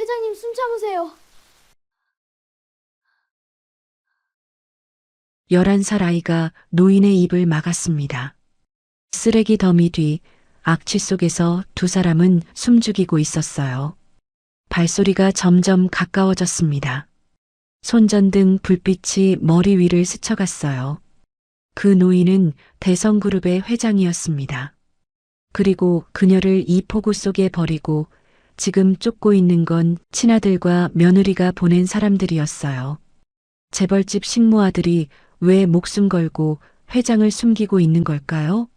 회장님 숨 참으세요. 11살 아이가 노인의 입을 막았습니다. 쓰레기 더미 뒤 악취 속에서 두 사람은 숨죽이고 있었어요. 발소리가 점점 가까워졌습니다. 손전등 불빛이 머리 위를 스쳐갔어요. 그 노인은 대성그룹의 회장이었습니다. 그리고 그녀를 이 폭우 속에 버리고 지금 쫓고 있는 건 친아들과 며느리가 보낸 사람들이었어요. 재벌집 식모아들이 왜 목숨 걸고 회장을 숨기고 있는 걸까요?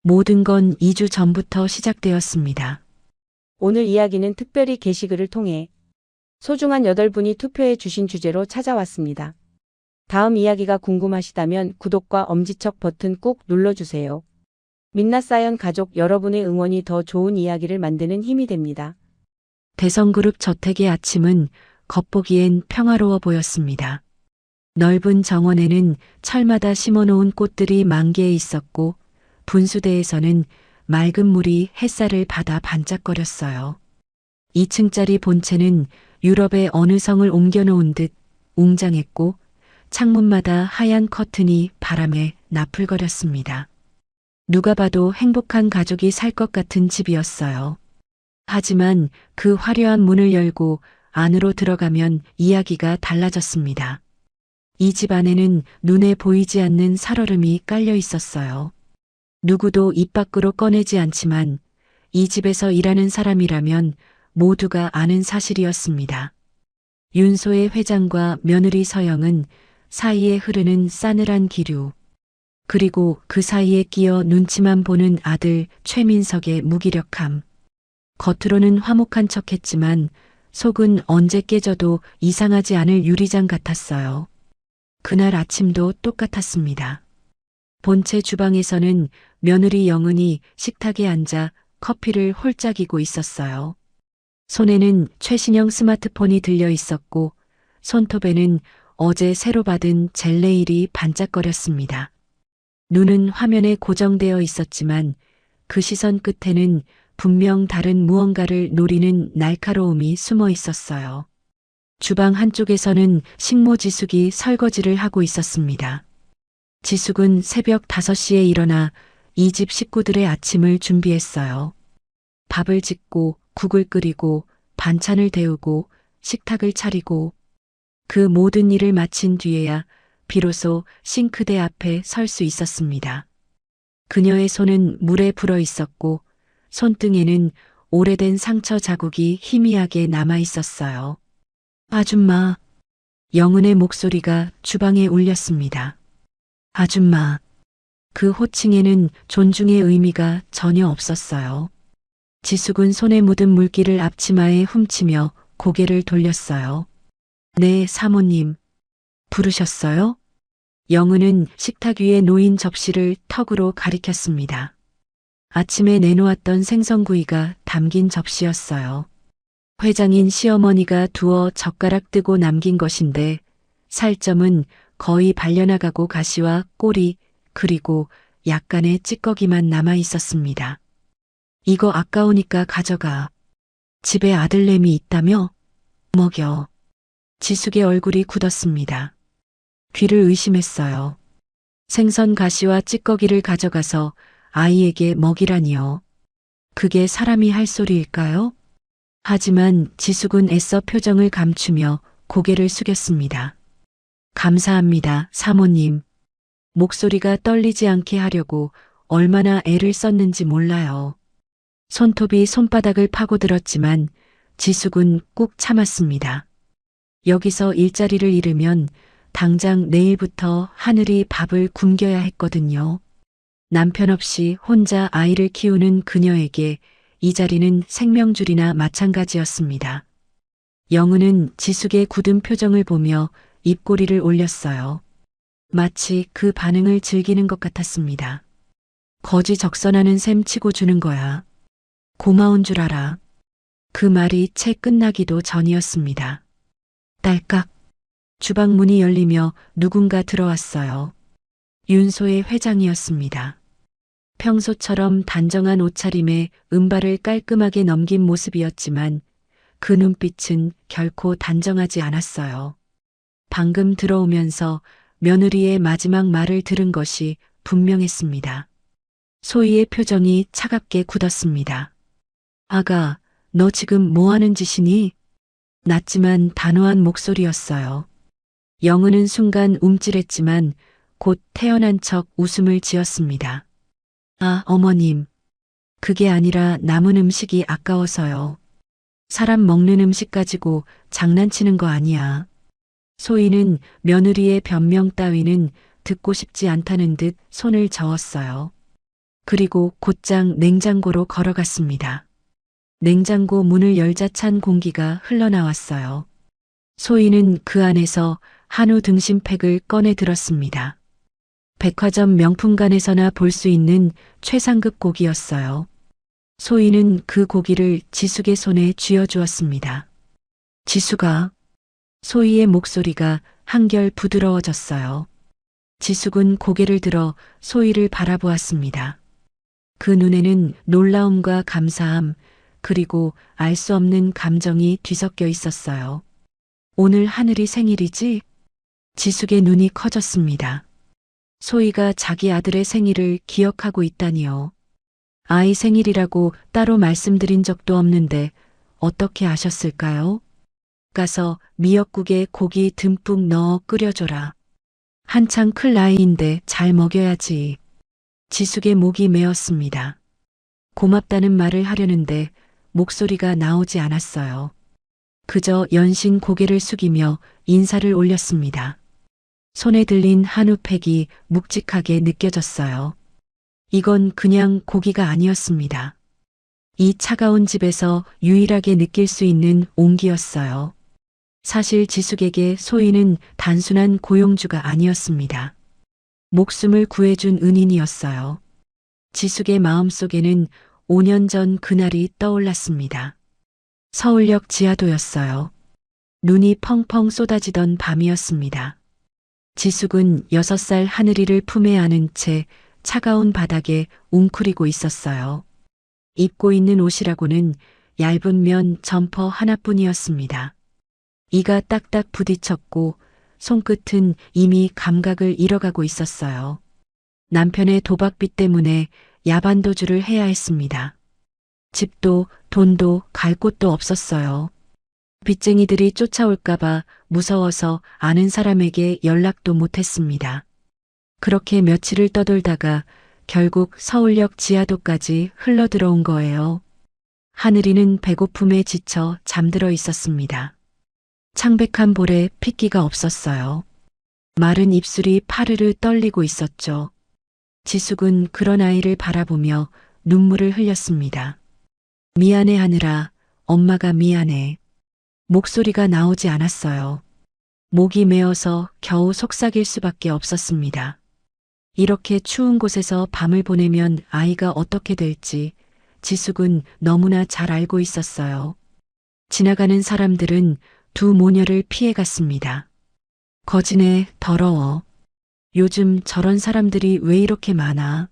모든 건 2주 전부터 시작되었습니다. 오늘 이야기는 특별히 게시글을 통해 소중한 8분이 투표해 주신 주제로 찾아왔습니다. 다음 이야기가 궁금하시다면 구독과 엄지척 버튼 꾹 눌러주세요. 민낯사연 가족 여러분의 응원이 더 좋은 이야기를 만드는 힘이 됩니다. 대성그룹 저택의 아침은 겉보기엔 평화로워 보였습니다. 넓은 정원에는 철마다 심어놓은 꽃들이 만개해 있었고 분수대에서는 맑은 물이 햇살을 받아 반짝거렸어요. 2층짜리 본체는 유럽의 어느 성을 옮겨놓은 듯 웅장했고 창문마다 하얀 커튼이 바람에 나풀거렸습니다. 누가 봐도 행복한 가족이 살 것 같은 집이었어요. 하지만 그 화려한 문을 열고 안으로 들어가면 이야기가 달라졌습니다. 이 집 안에는 눈에 보이지 않는 살얼음이 깔려 있었어요. 누구도 입 밖으로 꺼내지 않지만 이 집에서 일하는 사람이라면 모두가 아는 사실이었습니다. 윤소의 회장과 며느리 서영은 사이에 흐르는 싸늘한 기류, 그리고 그 사이에 끼어 눈치만 보는 아들 최민석의 무기력함. 겉으로는 화목한 척했지만 속은 언제 깨져도 이상하지 않을 유리장 같았어요. 그날 아침도 똑같았습니다. 본체 주방에서는 며느리 영은이 식탁에 앉아 커피를 홀짝이고 있었어요. 손에는 최신형 스마트폰이 들려 있었고 손톱에는 어제 새로 받은 젤네일이 반짝거렸습니다. 눈은 화면에 고정되어 있었지만 그 시선 끝에는 분명 다른 무언가를 노리는 날카로움이 숨어 있었어요. 주방 한쪽에서는 식모 지숙이 설거지를 하고 있었습니다. 지숙은 새벽 5시에 일어나 이 집 식구들의 아침을 준비했어요. 밥을 짓고 국을 끓이고 반찬을 데우고 식탁을 차리고 그 모든 일을 마친 뒤에야 비로소 싱크대 앞에 설 수 있었습니다. 그녀의 손은 물에 불어 있었고 손등에는 오래된 상처 자국이 희미하게 남아 있었어요. 아줌마, 영은의 목소리가 주방에 울렸습니다. 아줌마. 그 호칭에는 존중의 의미가 전혀 없었어요. 지숙은 손에 묻은 물기를 앞치마에 훔치며 고개를 돌렸어요. 네, 사모님. 부르셨어요? 영은은 식탁 위에 놓인 접시를 턱으로 가리켰습니다. 아침에 내놓았던 생선구이가 담긴 접시였어요. 회장인 시어머니가 두어 젓가락 뜨고 남긴 것인데 살점은 거의 발려나가고 가시와 꼬리 그리고 약간의 찌꺼기만 남아 있었습니다. 이거 아까우니까 가져가. 집에 아들내미 있다며? 먹여. 지숙의 얼굴이 굳었습니다. 귀를 의심했어요. 생선 가시와 찌꺼기를 가져가서 아이에게 먹이라니요. 그게 사람이 할 소리일까요? 하지만 지숙은 애써 표정을 감추며 고개를 숙였습니다. 감사합니다, 사모님. 목소리가 떨리지 않게 하려고 얼마나 애를 썼는지 몰라요. 손톱이 손바닥을 파고들었지만 지숙은 꾹 참았습니다. 여기서 일자리를 잃으면 당장 내일부터 하늘이 밥을 굶겨야 했거든요. 남편 없이 혼자 아이를 키우는 그녀에게 이 자리는 생명줄이나 마찬가지였습니다. 영은은 지숙의 굳은 표정을 보며 입꼬리를 올렸어요. 마치 그 반응을 즐기는 것 같았습니다. 거지 적선하는 셈 치고 주는 거야. 고마운 줄 알아. 그 말이 채 끝나기도 전이었습니다. 딸깍. 주방 문이 열리며 누군가 들어왔어요. 윤소의 회장이었습니다. 평소처럼 단정한 옷차림에 은발을 깔끔하게 넘긴 모습이었지만 그 눈빛은 결코 단정하지 않았어요. 방금 들어오면서 며느리의 마지막 말을 들은 것이 분명했습니다. 소희의 표정이 차갑게 굳었습니다. 아가, 너 지금 뭐 하는 짓이니? 낮지만 단호한 목소리였어요. 영은은 순간 움찔했지만 곧 태연한 척 웃음을 지었습니다. 아, 어머님. 그게 아니라 남은 음식이 아까워서요. 사람 먹는 음식 가지고 장난치는 거 아니야. 소희는 며느리의 변명 따위는 듣고 싶지 않다는 듯 손을 저었어요. 그리고 곧장 냉장고로 걸어갔습니다. 냉장고 문을 열자 찬 공기가 흘러나왔어요. 소희는 그 안에서 한우 등심팩을 꺼내 들었습니다. 백화점 명품관에서나 볼 수 있는 최상급 고기였어요. 소희는 그 고기를 지숙의 손에 쥐어주었습니다. 지숙아. 소희의 목소리가 한결 부드러워졌어요. 지숙은 고개를 들어 소희를 바라보았습니다. 그 눈에는 놀라움과 감사함, 그리고 알 수 없는 감정이 뒤섞여 있었어요. 오늘 하늘이 생일이지? 지숙의 눈이 커졌습니다. 소희가 자기 아들의 생일을 기억하고 있다니요. 아이 생일이라고 따로 말씀드린 적도 없는데 어떻게 아셨을까요? 가서 미역국에 고기 듬뿍 넣어 끓여줘라. 한창 클 나이인데 잘 먹여야지. 지숙의 목이 메었습니다. 고맙다는 말을 하려는데 목소리가 나오지 않았어요. 그저 연신 고개를 숙이며 인사를 올렸습니다. 손에 들린 한우팩이 묵직하게 느껴졌어요. 이건 그냥 고기가 아니었습니다. 이 차가운 집에서 유일하게 느낄 수 있는 온기였어요. 사실 지숙에게 소희는 단순한 고용주가 아니었습니다. 목숨을 구해준 은인이었어요. 지숙의 마음속에는 5년 전 그날이 떠올랐습니다. 서울역 지하도였어요. 눈이 펑펑 쏟아지던 밤이었습니다. 지숙은 6살 하늘이를 품에 안은 채 차가운 바닥에 웅크리고 있었어요. 입고 있는 옷이라고는 얇은 면 점퍼 하나뿐이었습니다. 이가 딱딱 부딪혔고 손끝은 이미 감각을 잃어가고 있었어요. 남편의 도박빚 때문에 야반도주를 해야 했습니다. 집도 돈도 갈 곳도 없었어요. 빚쟁이들이 쫓아올까봐 무서워서 아는 사람에게 연락도 못했습니다. 그렇게 며칠을 떠돌다가 결국 서울역 지하도까지 흘러들어온 거예요. 하늘이는 배고픔에 지쳐 잠들어 있었습니다. 창백한 볼에 핏기가 없었어요. 마른 입술이 파르르 떨리고 있었죠. 지숙은 그런 아이를 바라보며 눈물을 흘렸습니다. 미안해 하늘아, 엄마가 미안해. 목소리가 나오지 않았어요. 목이 메어서 겨우 속삭일 수밖에 없었습니다. 이렇게 추운 곳에서 밤을 보내면 아이가 어떻게 될지 지숙은 너무나 잘 알고 있었어요. 지나가는 사람들은 두 모녀를 피해갔습니다. 거지네, 더러워. 요즘 저런 사람들이 왜 이렇게 많아?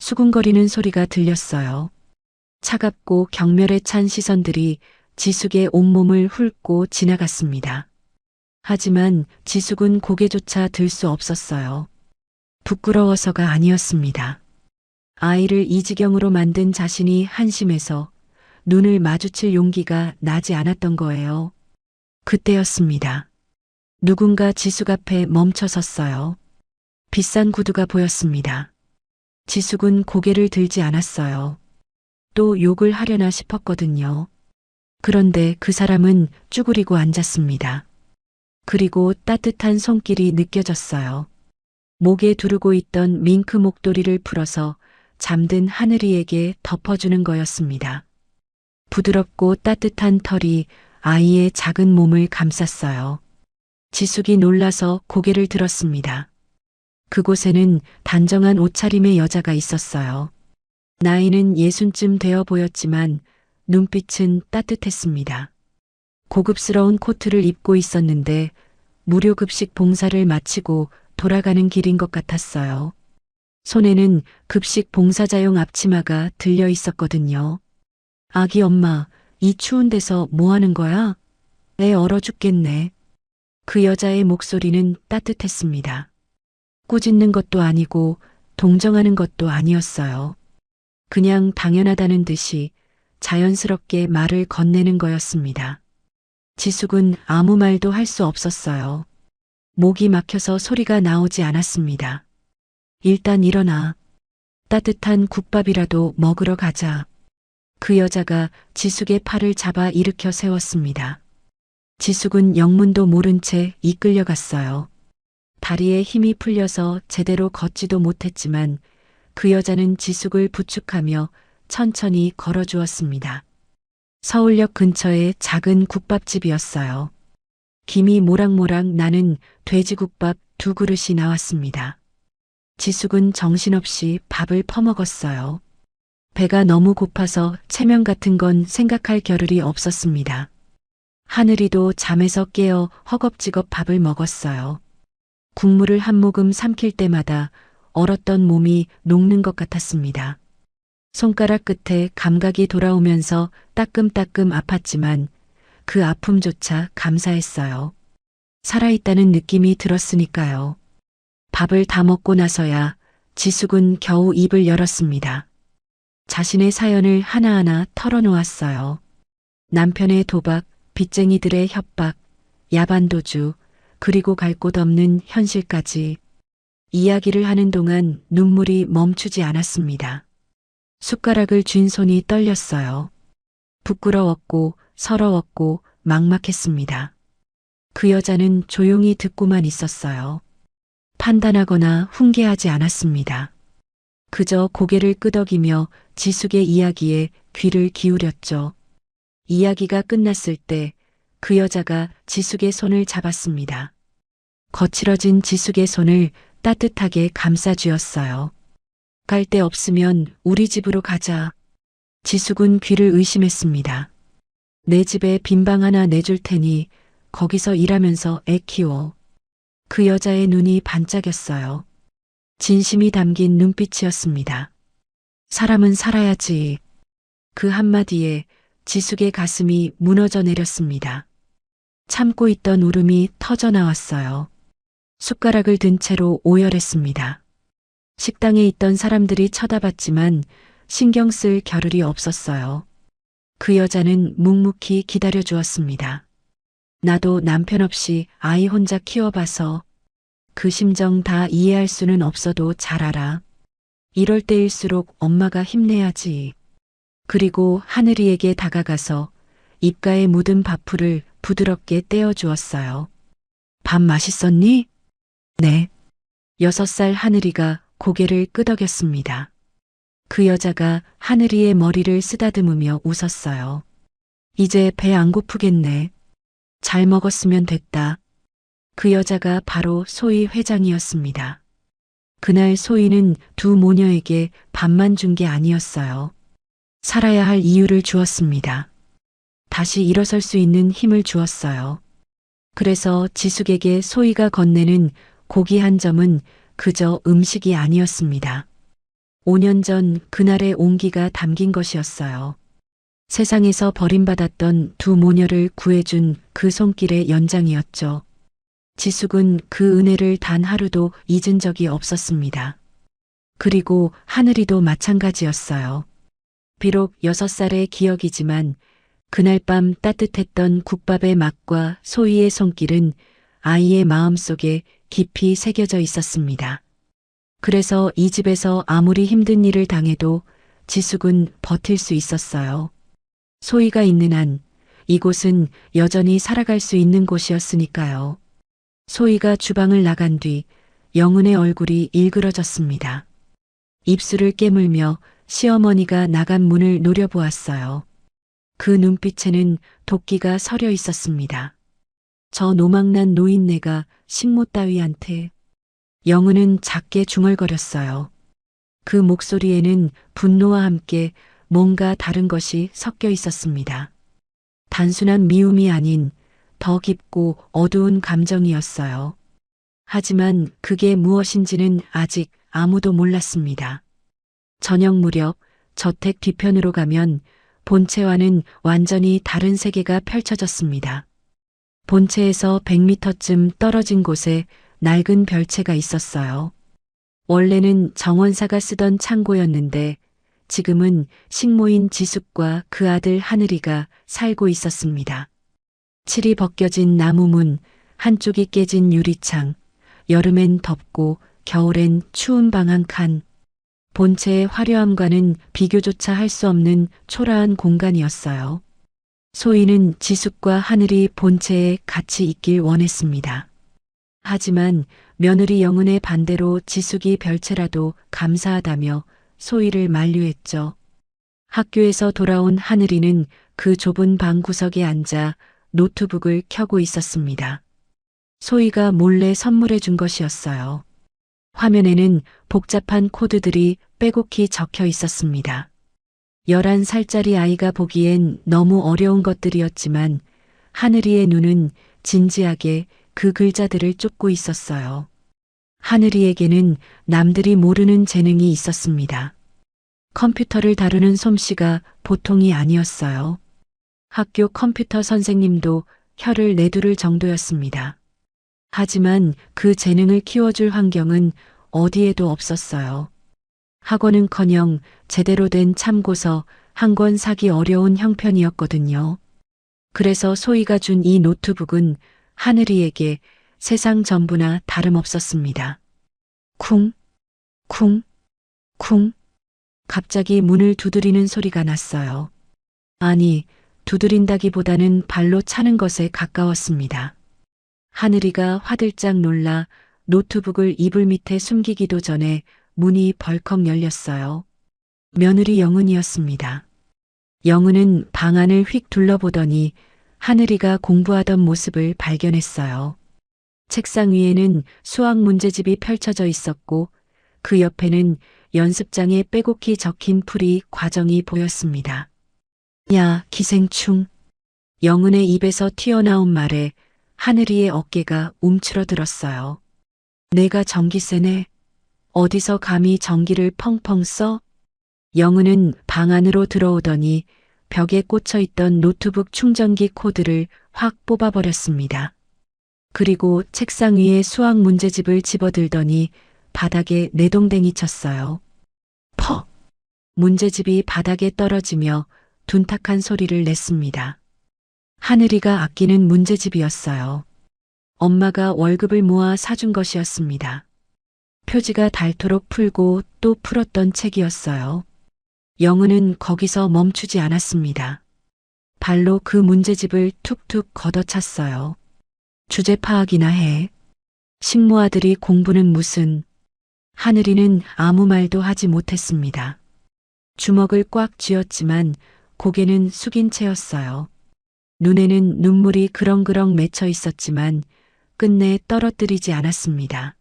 수군거리는 소리가 들렸어요. 차갑고 경멸에 찬 시선들이 지숙의 온몸을 훑고 지나갔습니다. 하지만 지숙은 고개조차 들 수 없었어요. 부끄러워서가 아니었습니다. 아이를 이 지경으로 만든 자신이 한심해서 눈을 마주칠 용기가 나지 않았던 거예요. 그때였습니다. 누군가 지숙 앞에 멈춰 섰어요. 비싼 구두가 보였습니다. 지숙은 고개를 들지 않았어요. 또 욕을 하려나 싶었거든요. 그런데 그 사람은 쭈그리고 앉았습니다. 그리고 따뜻한 손길이 느껴졌어요. 목에 두르고 있던 밍크 목도리를 풀어서 잠든 하늘이에게 덮어주는 거였습니다. 부드럽고 따뜻한 털이 아이의 작은 몸을 감쌌어요. 지숙이 놀라서 고개를 들었습니다. 그곳에는 단정한 옷차림의 여자가 있었어요. 나이는 60쯤 되어 보였지만 눈빛은 따뜻했습니다. 고급스러운 코트를 입고 있었는데 무료 급식 봉사를 마치고 돌아가는 길인 것 같았어요. 손에는 급식 봉사자용 앞치마가 들려 있었거든요. 아기 엄마, 이 추운 데서 뭐 하는 거야? 애 얼어 죽겠네. 그 여자의 목소리는 따뜻했습니다. 꾸짖는 것도 아니고 동정하는 것도 아니었어요. 그냥 당연하다는 듯이 자연스럽게 말을 건네는 거였습니다. 지숙은 아무 말도 할 수 없었어요. 목이 막혀서 소리가 나오지 않았습니다. 일단 일어나. 따뜻한 국밥이라도 먹으러 가자. 그 여자가 지숙의 팔을 잡아 일으켜 세웠습니다. 지숙은 영문도 모른 채 이끌려갔어요. 다리에 힘이 풀려서 제대로 걷지도 못했지만 그 여자는 지숙을 부축하며 천천히 걸어주었습니다. 서울역 근처의 작은 국밥집이었어요. 김이 모락모락 나는 돼지국밥 2그릇이 나왔습니다. 지숙은 정신없이 밥을 퍼먹었어요. 배가 너무 고파서 체면 같은 건 생각할 겨를이 없었습니다. 하늘이도 잠에서 깨어 허겁지겁 밥을 먹었어요. 국물을 한 모금 삼킬 때마다 얼었던 몸이 녹는 것 같았습니다. 손가락 끝에 감각이 돌아오면서 따끔따끔 아팠지만 그 아픔조차 감사했어요. 살아있다는 느낌이 들었으니까요. 밥을 다 먹고 나서야 지숙은 겨우 입을 열었습니다. 자신의 사연을 하나하나 털어놓았어요. 남편의 도박, 빚쟁이들의 협박, 야반도주, 그리고 갈 곳 없는 현실까지 이야기를 하는 동안 눈물이 멈추지 않았습니다. 숟가락을 쥔 손이 떨렸어요. 부끄러웠고 서러웠고 막막했습니다. 그 여자는 조용히 듣고만 있었어요. 판단하거나 훈계하지 않았습니다. 그저 고개를 끄덕이며 지숙의 이야기에 귀를 기울였죠. 이야기가 끝났을 때 그 여자가 지숙의 손을 잡았습니다. 거칠어진 지숙의 손을 따뜻하게 감싸쥐었어요. 갈 데 없으면 우리 집으로 가자. 지숙은 귀를 의심했습니다. 내 집에 빈방 하나 내줄 테니 거기서 일하면서 애 키워. 그 여자의 눈이 반짝였어요. 진심이 담긴 눈빛이었습니다. 사람은 살아야지. 그 한마디에 지숙의 가슴이 무너져 내렸습니다. 참고 있던 울음이 터져 나왔어요. 숟가락을 든 채로 오열했습니다. 식당에 있던 사람들이 쳐다봤지만 신경 쓸 겨를이 없었어요. 그 여자는 묵묵히 기다려 주었습니다. 나도 남편 없이 아이 혼자 키워봐서 그 심정 다 이해할 수는 없어도 잘 알아. 이럴 때일수록 엄마가 힘내야지. 그리고 하늘이에게 다가가서 입가에 묻은 밥풀을 부드럽게 떼어주었어요. 밥 맛있었니? 네. 6살 하늘이가 고개를 끄덕였습니다. 그 여자가 하늘이의 머리를 쓰다듬으며 웃었어요. 이제 배 안 고프겠네. 잘 먹었으면 됐다. 그 여자가 바로 소희 회장이었습니다. 그날 소희는 두 모녀에게 밥만 준 게 아니었어요. 살아야 할 이유를 주었습니다. 다시 일어설 수 있는 힘을 주었어요. 그래서 지숙에게 소희가 건네는 고기 한 점은 그저 음식이 아니었습니다. 5년 전 그날의 온기가 담긴 것이었어요. 세상에서 버림받았던 두 모녀를 구해준 그 손길의 연장이었죠. 지숙은 그 은혜를 단 하루도 잊은 적이 없었습니다. 그리고 하늘이도 마찬가지였어요. 비록 6살의 기억이지만 그날 밤 따뜻했던 국밥의 맛과 소희의 손길은 아이의 마음속에 깊이 새겨져 있었습니다. 그래서 이 집에서 아무리 힘든 일을 당해도 지숙은 버틸 수 있었어요. 소희가 있는 한 이곳은 여전히 살아갈 수 있는 곳이었으니까요. 소희가 주방을 나간 뒤 영은의 얼굴이 일그러졌습니다. 입술을 깨물며 시어머니가 나간 문을 노려보았어요. 그 눈빛에는 도끼가 서려 있었습니다. 저 노망난 노인네가 식모 따위한테. 영은은 작게 중얼거렸어요. 그 목소리에는 분노와 함께 뭔가 다른 것이 섞여 있었습니다. 단순한 미움이 아닌 더 깊고 어두운 감정이었어요. 하지만 그게 무엇인지는 아직 아무도 몰랐습니다. 저녁 무렵 저택 뒤편으로 가면 본체와는 완전히 다른 세계가 펼쳐졌습니다. 본체에서 100m쯤 떨어진 곳에 낡은 별채가 있었어요. 원래는 정원사가 쓰던 창고였는데 지금은 식모인 지숙과 그 아들 하늘이가 살고 있었습니다. 칠이 벗겨진 나무문, 한쪽이 깨진 유리창, 여름엔 덥고 겨울엔 추운 방 한 칸. 본체의 화려함과는 비교조차 할 수 없는 초라한 공간이었어요. 소희는 지숙과 하늘이 본체에 같이 있길 원했습니다. 하지만 며느리 영은의 반대로 지숙이 별채라도 감사하다며 소희를 만류했죠. 학교에서 돌아온 하늘이는 그 좁은 방 구석에 앉아 노트북을 켜고 있었습니다. 소희가 몰래 선물해 준 것이었어요. 화면에는 복잡한 코드들이 빼곡히 적혀 있었습니다. 11살짜리 아이가 보기엔 너무 어려운 것들이었지만 하늘이의 눈은 진지하게 그 글자들을 쫓고 있었어요. 하늘이에게는 남들이 모르는 재능이 있었습니다. 컴퓨터를 다루는 솜씨가 보통이 아니었어요. 학교 컴퓨터 선생님도 혀를 내두를 정도였습니다. 하지만 그 재능을 키워줄 환경은 어디에도 없었어요. 학원은커녕 제대로 된 참고서 한 권 사기 어려운 형편이었거든요. 그래서 소희가 준 이 노트북은 하늘이에게 세상 전부나 다름없었습니다. 쿵, 쿵, 쿵. 갑자기 문을 두드리는 소리가 났어요. 아니, 두드린다기보다는 발로 차는 것에 가까웠습니다. 하늘이가 화들짝 놀라 노트북을 이불 밑에 숨기기도 전에 문이 벌컥 열렸어요. 며느리 영은이었습니다. 영은은 방 안을 휙 둘러보더니 하늘이가 공부하던 모습을 발견했어요. 책상 위에는 수학 문제집이 펼쳐져 있었고 그 옆에는 연습장에 빼곡히 적힌 풀이 과정이 보였습니다. 야, 기생충. 영은의 입에서 튀어나온 말에 하늘이의 어깨가 움츠러들었어요. 내가 전기세네. 어디서 감히 전기를 펑펑 써? 영은은 방 안으로 들어오더니 벽에 꽂혀있던 노트북 충전기 코드를 확 뽑아버렸습니다. 그리고 책상 위에 수학 문제집을 집어들더니 바닥에 내동댕이 쳤어요. 퍽! 문제집이 바닥에 떨어지며 둔탁한 소리를 냈습니다. 하늘이가 아끼는 문제집이었어요. 엄마가 월급을 모아 사준 것이었습니다. 표지가 닳도록 풀고 또 풀었던 책이었어요. 영은은 거기서 멈추지 않았습니다. 발로 그 문제집을 툭툭 걷어찼어요. 주제 파악이나 해. 식모아들이 공부는 무슨. 하늘이는 아무 말도 하지 못했습니다. 주먹을 꽉 쥐었지만 고개는 숙인 채였어요. 눈에는 눈물이 그렁그렁 맺혀 있었지만 끝내 떨어뜨리지 않았습니다.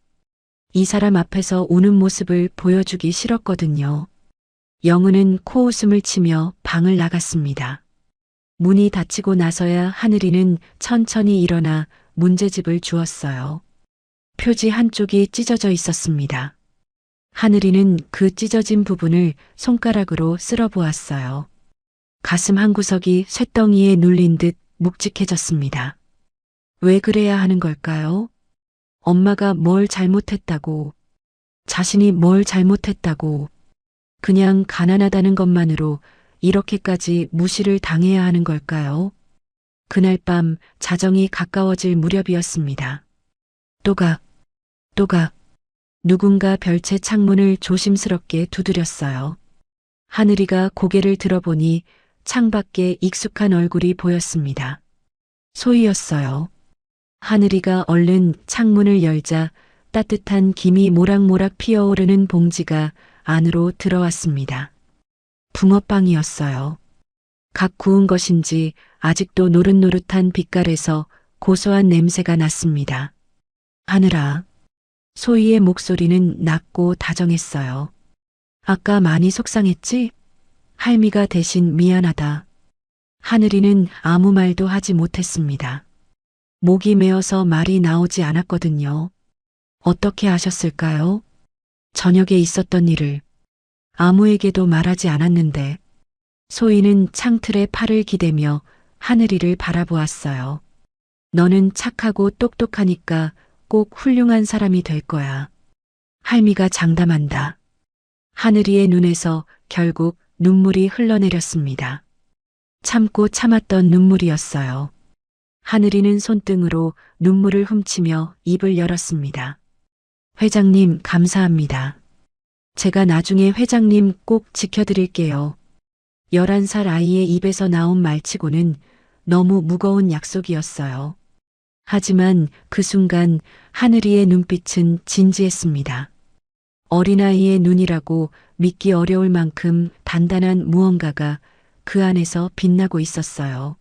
이 사람 앞에서 우는 모습을 보여주기 싫었거든요. 영은은 코웃음을 치며 방을 나갔습니다. 문이 닫히고 나서야 하늘이는 천천히 일어나 문제집을 주었어요. 표지 한쪽이 찢어져 있었습니다. 하늘이는 그 찢어진 부분을 손가락으로 쓸어보았어요. 가슴 한 구석이 쇳덩이에 눌린 듯 묵직해졌습니다. 왜 그래야 하는 걸까요? 엄마가 뭘 잘못했다고, 자신이 뭘 잘못했다고, 그냥 가난하다는 것만으로 이렇게까지 무시를 당해야 하는 걸까요? 그날 밤 자정이 가까워질 무렵이었습니다. 또각, 또각. 누군가 별채 창문을 조심스럽게 두드렸어요. 하늘이가 고개를 들어보니 창밖에 익숙한 얼굴이 보였습니다. 소희였어요. 하늘이가 얼른 창문을 열자 따뜻한 김이 모락모락 피어오르는 봉지가 안으로 들어왔습니다. 붕어빵이었어요. 각 구운 것인지 아직도 노릇노릇한 빛깔에서 고소한 냄새가 났습니다. 하늘아. 소희의 목소리는 낮고 다정했어요. 아까 많이 속상했지? 할미가 대신 미안하다. 하늘이는 아무 말도 하지 못했습니다. 목이 메어서 말이 나오지 않았거든요. 어떻게 하셨을까요? 저녁에 있었던 일을 아무에게도 말하지 않았는데 소희는 창틀에 팔을 기대며 하늘이를 바라보았어요. 너는 착하고 똑똑하니까 꼭 훌륭한 사람이 될 거야. 할미가 장담한다. 하늘이의 눈에서 결국 눈물이 흘러내렸습니다. 참고 참았던 눈물이었어요. 하늘이는 손등으로 눈물을 훔치며 입을 열었습니다. 회장님, 감사합니다. 제가 나중에 회장님 꼭 지켜드릴게요. 11살 아이의 입에서 나온 말치고는 너무 무거운 약속이었어요. 하지만 그 순간 하늘이의 눈빛은 진지했습니다. 어린아이의 눈이라고 믿기 어려울 만큼 단단한 무언가가 그 안에서 빛나고 있었어요.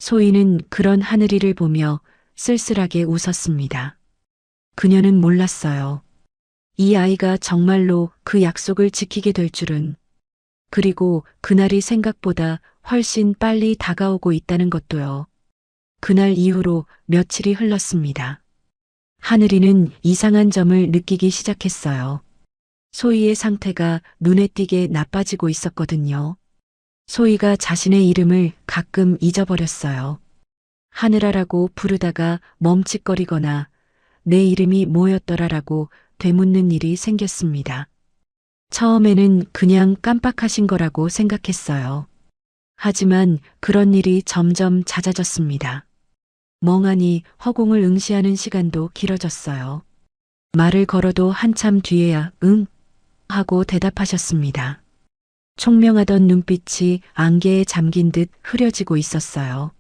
소희는 그런 하늘이를 보며 쓸쓸하게 웃었습니다. 그녀는 몰랐어요. 이 아이가 정말로 그 약속을 지키게 될 줄은. 그리고 그날이 생각보다 훨씬 빨리 다가오고 있다는 것도요. 그날 이후로 며칠이 흘렀습니다. 하늘이는 이상한 점을 느끼기 시작했어요. 소희의 상태가 눈에 띄게 나빠지고 있었거든요. 소희가 자신의 이름을 가끔 잊어버렸어요. 하늘아라고 부르다가 멈칫거리거나 내 이름이 뭐였더라라고 되묻는 일이 생겼습니다. 처음에는 그냥 깜빡하신 거라고 생각했어요. 하지만 그런 일이 점점 잦아졌습니다. 멍하니 허공을 응시하는 시간도 길어졌어요. 말을 걸어도 한참 뒤에야 응 하고 대답하셨습니다. 총명하던 눈빛이 안개에 잠긴 듯 흐려지고 있었어요.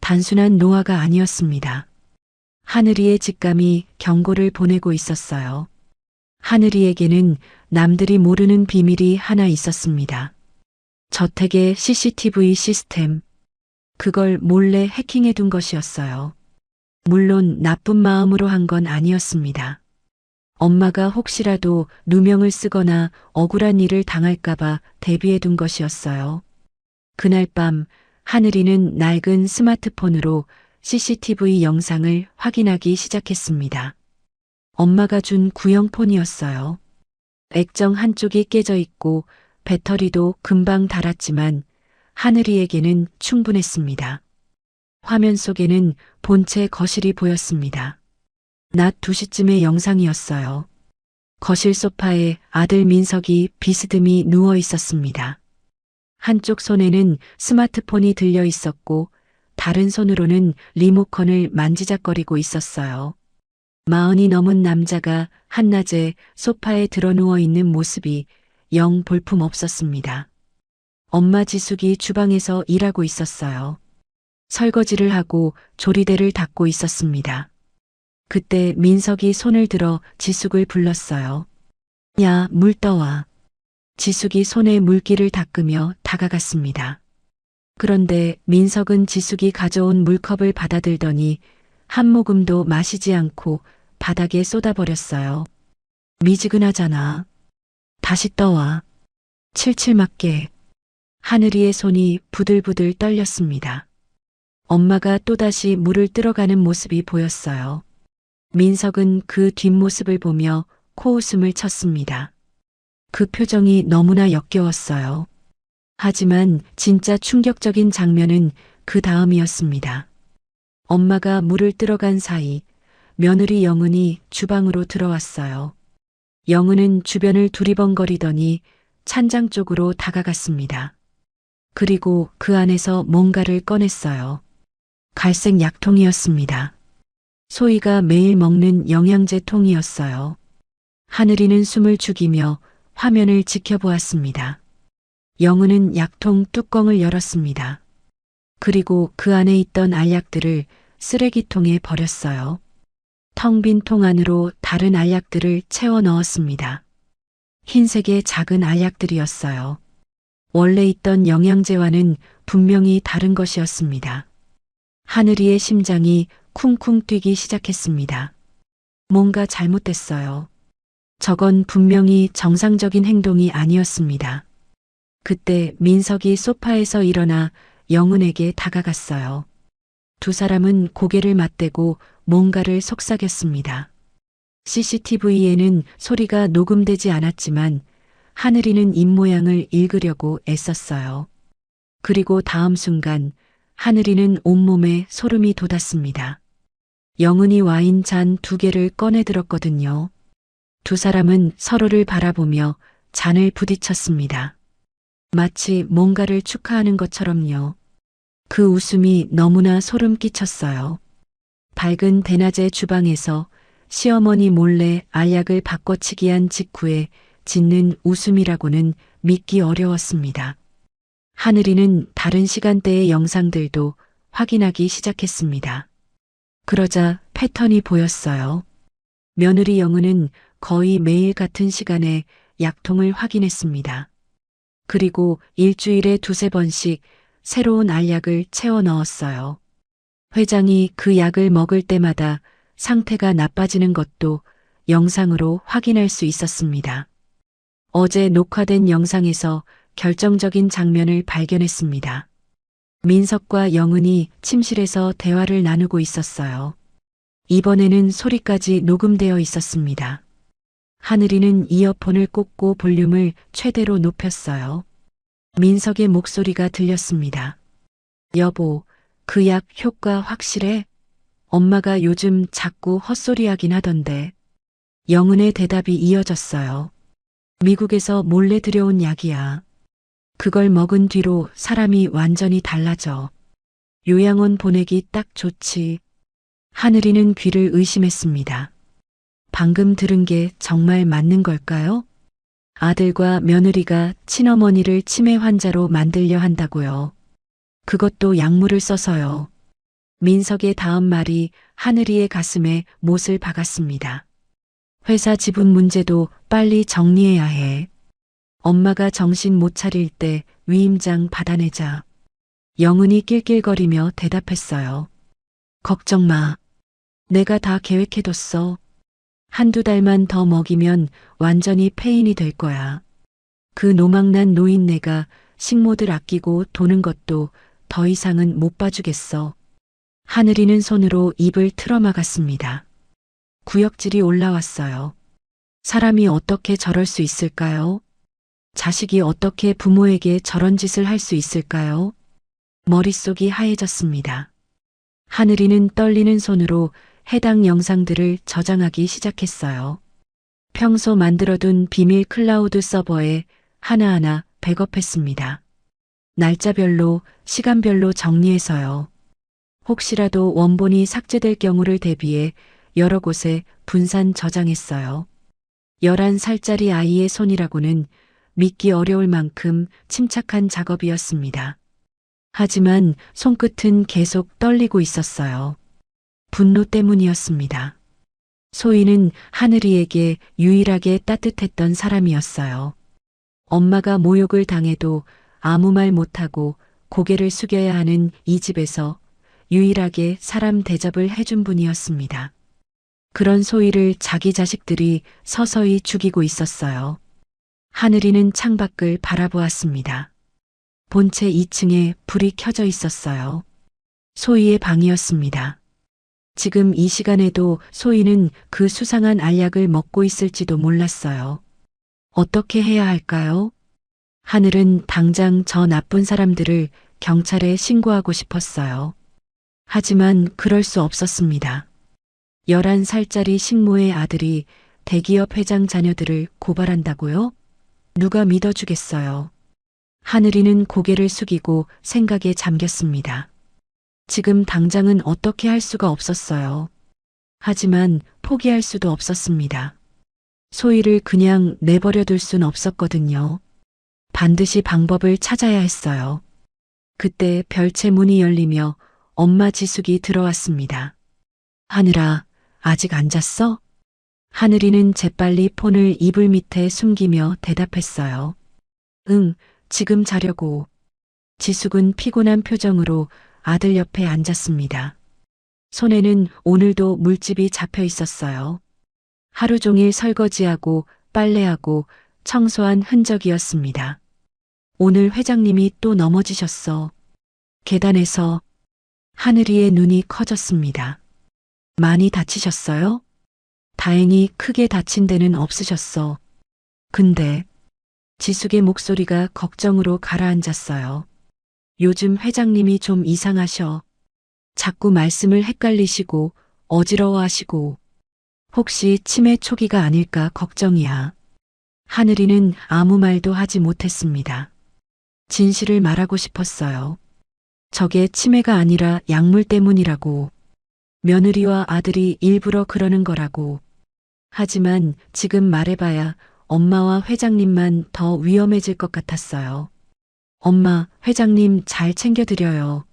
단순한 노화가 아니었습니다. 하늘이의 직감이 경고를 보내고 있었어요. 하늘이에게는 남들이 모르는 비밀이 하나 있었습니다. 저택의 CCTV 시스템. 그걸 몰래 해킹해 둔 것이었어요. 물론 나쁜 마음으로 한 건 아니었습니다. 엄마가 혹시라도 누명을 쓰거나 억울한 일을 당할까봐 대비해 둔 것이었어요. 그날 밤 하늘이는 낡은 스마트폰으로 CCTV 영상을 확인하기 시작했습니다. 엄마가 준 구형폰이었어요. 액정 한쪽이 깨져 있고 배터리도 금방 닳았지만 하늘이에게는 충분했습니다. 화면 속에는 본체 거실이 보였습니다. 낮 2시쯤의 영상이었어요. 거실 소파에 아들 민석이 비스듬히 누워 있었습니다. 한쪽 손에는 스마트폰이 들려 있었고 다른 손으로는 리모컨을 만지작거리고 있었어요. 40이 넘은 남자가 한낮에 소파에 드러누워 있는 모습이 영 볼품 없었습니다. 엄마 지숙이 주방에서 일하고 있었어요. 설거지를 하고 조리대를 닦고 있었습니다. 그때 민석이 손을 들어 지숙을 불렀어요. 야, 물 떠와. 지숙이 손에 물기를 닦으며 다가갔습니다. 그런데 민석은 지숙이 가져온 물컵을 받아들더니 한 모금도 마시지 않고 바닥에 쏟아버렸어요. 미지근하잖아. 다시 떠와. 칠칠 맞게. 하늘이의 손이 부들부들 떨렸습니다. 엄마가 또다시 물을 뜨러가는 모습이 보였어요. 민석은 그 뒷모습을 보며 코웃음을 쳤습니다. 그 표정이 너무나 역겨웠어요. 하지만 진짜 충격적인 장면은 그 다음이었습니다. 엄마가 물을 뜨러간 사이 며느리 영은이 주방으로 들어왔어요. 영은은 주변을 두리번거리더니 찬장 쪽으로 다가갔습니다. 그리고 그 안에서 뭔가를 꺼냈어요. 갈색 약통이었습니다. 소희가 매일 먹는 영양제 통이었어요. 하늘이는 숨을 죽이며 화면을 지켜보았습니다. 영은은 약통 뚜껑을 열었습니다. 그리고 그 안에 있던 알약들을 쓰레기통에 버렸어요. 텅 빈 통 안으로 다른 알약들을 채워 넣었습니다. 흰색의 작은 알약들이었어요. 원래 있던 영양제와는 분명히 다른 것이었습니다. 하늘이의 심장이 쿵쿵 뛰기 시작했습니다. 뭔가 잘못됐어요. 저건 분명히 정상적인 행동이 아니었습니다. 그때 민석이 소파에서 일어나 영은에게 다가갔어요. 두 사람은 고개를 맞대고 뭔가를 속삭였습니다. CCTV에는 소리가 녹음되지 않았지만 하늘이는 입모양을 읽으려고 애썼어요. 그리고 다음 순간 하늘이는 온몸에 소름이 돋았습니다. 영은이 와인 잔 2개를 꺼내 들었거든요. 두 사람은 서로를 바라보며 잔을 부딪혔습니다. 마치 뭔가를 축하하는 것처럼요. 그 웃음이 너무나 소름 끼쳤어요. 밝은 대낮의 주방에서 시어머니 몰래 알약을 바꿔치기 한 직후에 짓는 웃음이라고는 믿기 어려웠습니다. 하늘이는 다른 시간대의 영상들도 확인하기 시작했습니다. 그러자 패턴이 보였어요. 며느리 영은은 거의 매일 같은 시간에 약통을 확인했습니다. 그리고 일주일에 2~3번씩 새로운 알약을 채워 넣었어요. 회장이 그 약을 먹을 때마다 상태가 나빠지는 것도 영상으로 확인할 수 있었습니다. 어제 녹화된 영상에서 결정적인 장면을 발견했습니다. 민석과 영은이 침실에서 대화를 나누고 있었어요. 이번에는 소리까지 녹음되어 있었습니다. 하늘이는 이어폰을 꽂고 볼륨을 최대로 높였어요. 민석의 목소리가 들렸습니다. 여보, 그 약 효과 확실해? 엄마가 요즘 자꾸 헛소리하긴 하던데. 영은의 대답이 이어졌어요. 미국에서 몰래 들여온 약이야. 그걸 먹은 뒤로 사람이 완전히 달라져. 요양원 보내기 딱 좋지. 하늘이는 귀를 의심했습니다. 방금 들은 게 정말 맞는 걸까요? 아들과 며느리가 친어머니를 치매 환자로 만들려 한다고요. 그것도 약물을 써서요. 민석의 다음 말이 하늘이의 가슴에 못을 박았습니다. 회사 지분 문제도 빨리 정리해야 해. 엄마가 정신 못 차릴 때 위임장 받아내자. 영은이 낄낄거리며 대답했어요. 걱정 마. 내가 다 계획해뒀어. 1~2달만 더 먹이면 완전히 폐인이 될 거야. 그 노망난 노인네가 식모들 아끼고 도는 것도 더 이상은 못 봐주겠어. 하늘이는 손으로 입을 틀어막았습니다. 구역질이 올라왔어요. 사람이 어떻게 저럴 수 있을까요? 자식이 어떻게 부모에게 저런 짓을 할 수 있을까요? 머릿속이 하얘졌습니다. 하늘이는 떨리는 손으로 해당 영상들을 저장하기 시작했어요. 평소 만들어둔 비밀 클라우드 서버에 하나하나 백업했습니다. 날짜별로, 시간별로 정리해서요. 혹시라도 원본이 삭제될 경우를 대비해 여러 곳에 분산 저장했어요. 11살짜리 아이의 손이라고는 믿기 어려울 만큼 침착한 작업이었습니다. 하지만 손끝은 계속 떨리고 있었어요. 분노 때문이었습니다. 소희는 하늘이에게 유일하게 따뜻했던 사람이었어요. 엄마가 모욕을 당해도 아무 말 못하고 고개를 숙여야 하는 이 집에서 유일하게 사람 대접을 해준 분이었습니다. 그런 소희를 자기 자식들이 서서히 죽이고 있었어요. 하늘이는 창밖을 바라보았습니다. 본체 2층에 불이 켜져 있었어요. 소희의 방이었습니다. 지금 이 시간에도 소희는 그 수상한 알약을 먹고 있을지도 몰랐어요. 어떻게 해야 할까요? 하늘은 당장 저 나쁜 사람들을 경찰에 신고하고 싶었어요. 하지만 그럴 수 없었습니다. 11살짜리 식모의 아들이 대기업 회장 자녀들을 고발한다고요? 누가 믿어주겠어요? 하늘이는 고개를 숙이고 생각에 잠겼습니다. 지금 당장은 어떻게 할 수가 없었어요. 하지만 포기할 수도 없었습니다. 소희를 그냥 내버려둘 순 없었거든요. 반드시 방법을 찾아야 했어요. 그때 별채 문이 열리며 엄마 지숙이 들어왔습니다. 하늘아, 아직 안 잤어? 하늘이는 재빨리 폰을 이불 밑에 숨기며 대답했어요. 응, 지금 자려고. 지숙은 피곤한 표정으로 아들 옆에 앉았습니다. 손에는 오늘도 물집이 잡혀 있었어요. 하루 종일 설거지하고 빨래하고 청소한 흔적이었습니다. 오늘 회장님이 또 넘어지셨어. 계단에서. 하늘이의 눈이 커졌습니다. 많이 다치셨어요? 다행히 크게 다친 데는 없으셨어. 근데 지숙의 목소리가 걱정으로 가라앉았어요. 요즘 회장님이 좀 이상하셔. 자꾸 말씀을 헷갈리시고 어지러워하시고 혹시 치매 초기가 아닐까 걱정이야. 하늘이는 아무 말도 하지 못했습니다. 진실을 말하고 싶었어요. 저게 치매가 아니라 약물 때문이라고. 며느리와 아들이 일부러 그러는 거라고. 하지만 지금 말해봐야 엄마와 회장님만 더 위험해질 것 같았어요. 엄마, 회장님 잘 챙겨드려요.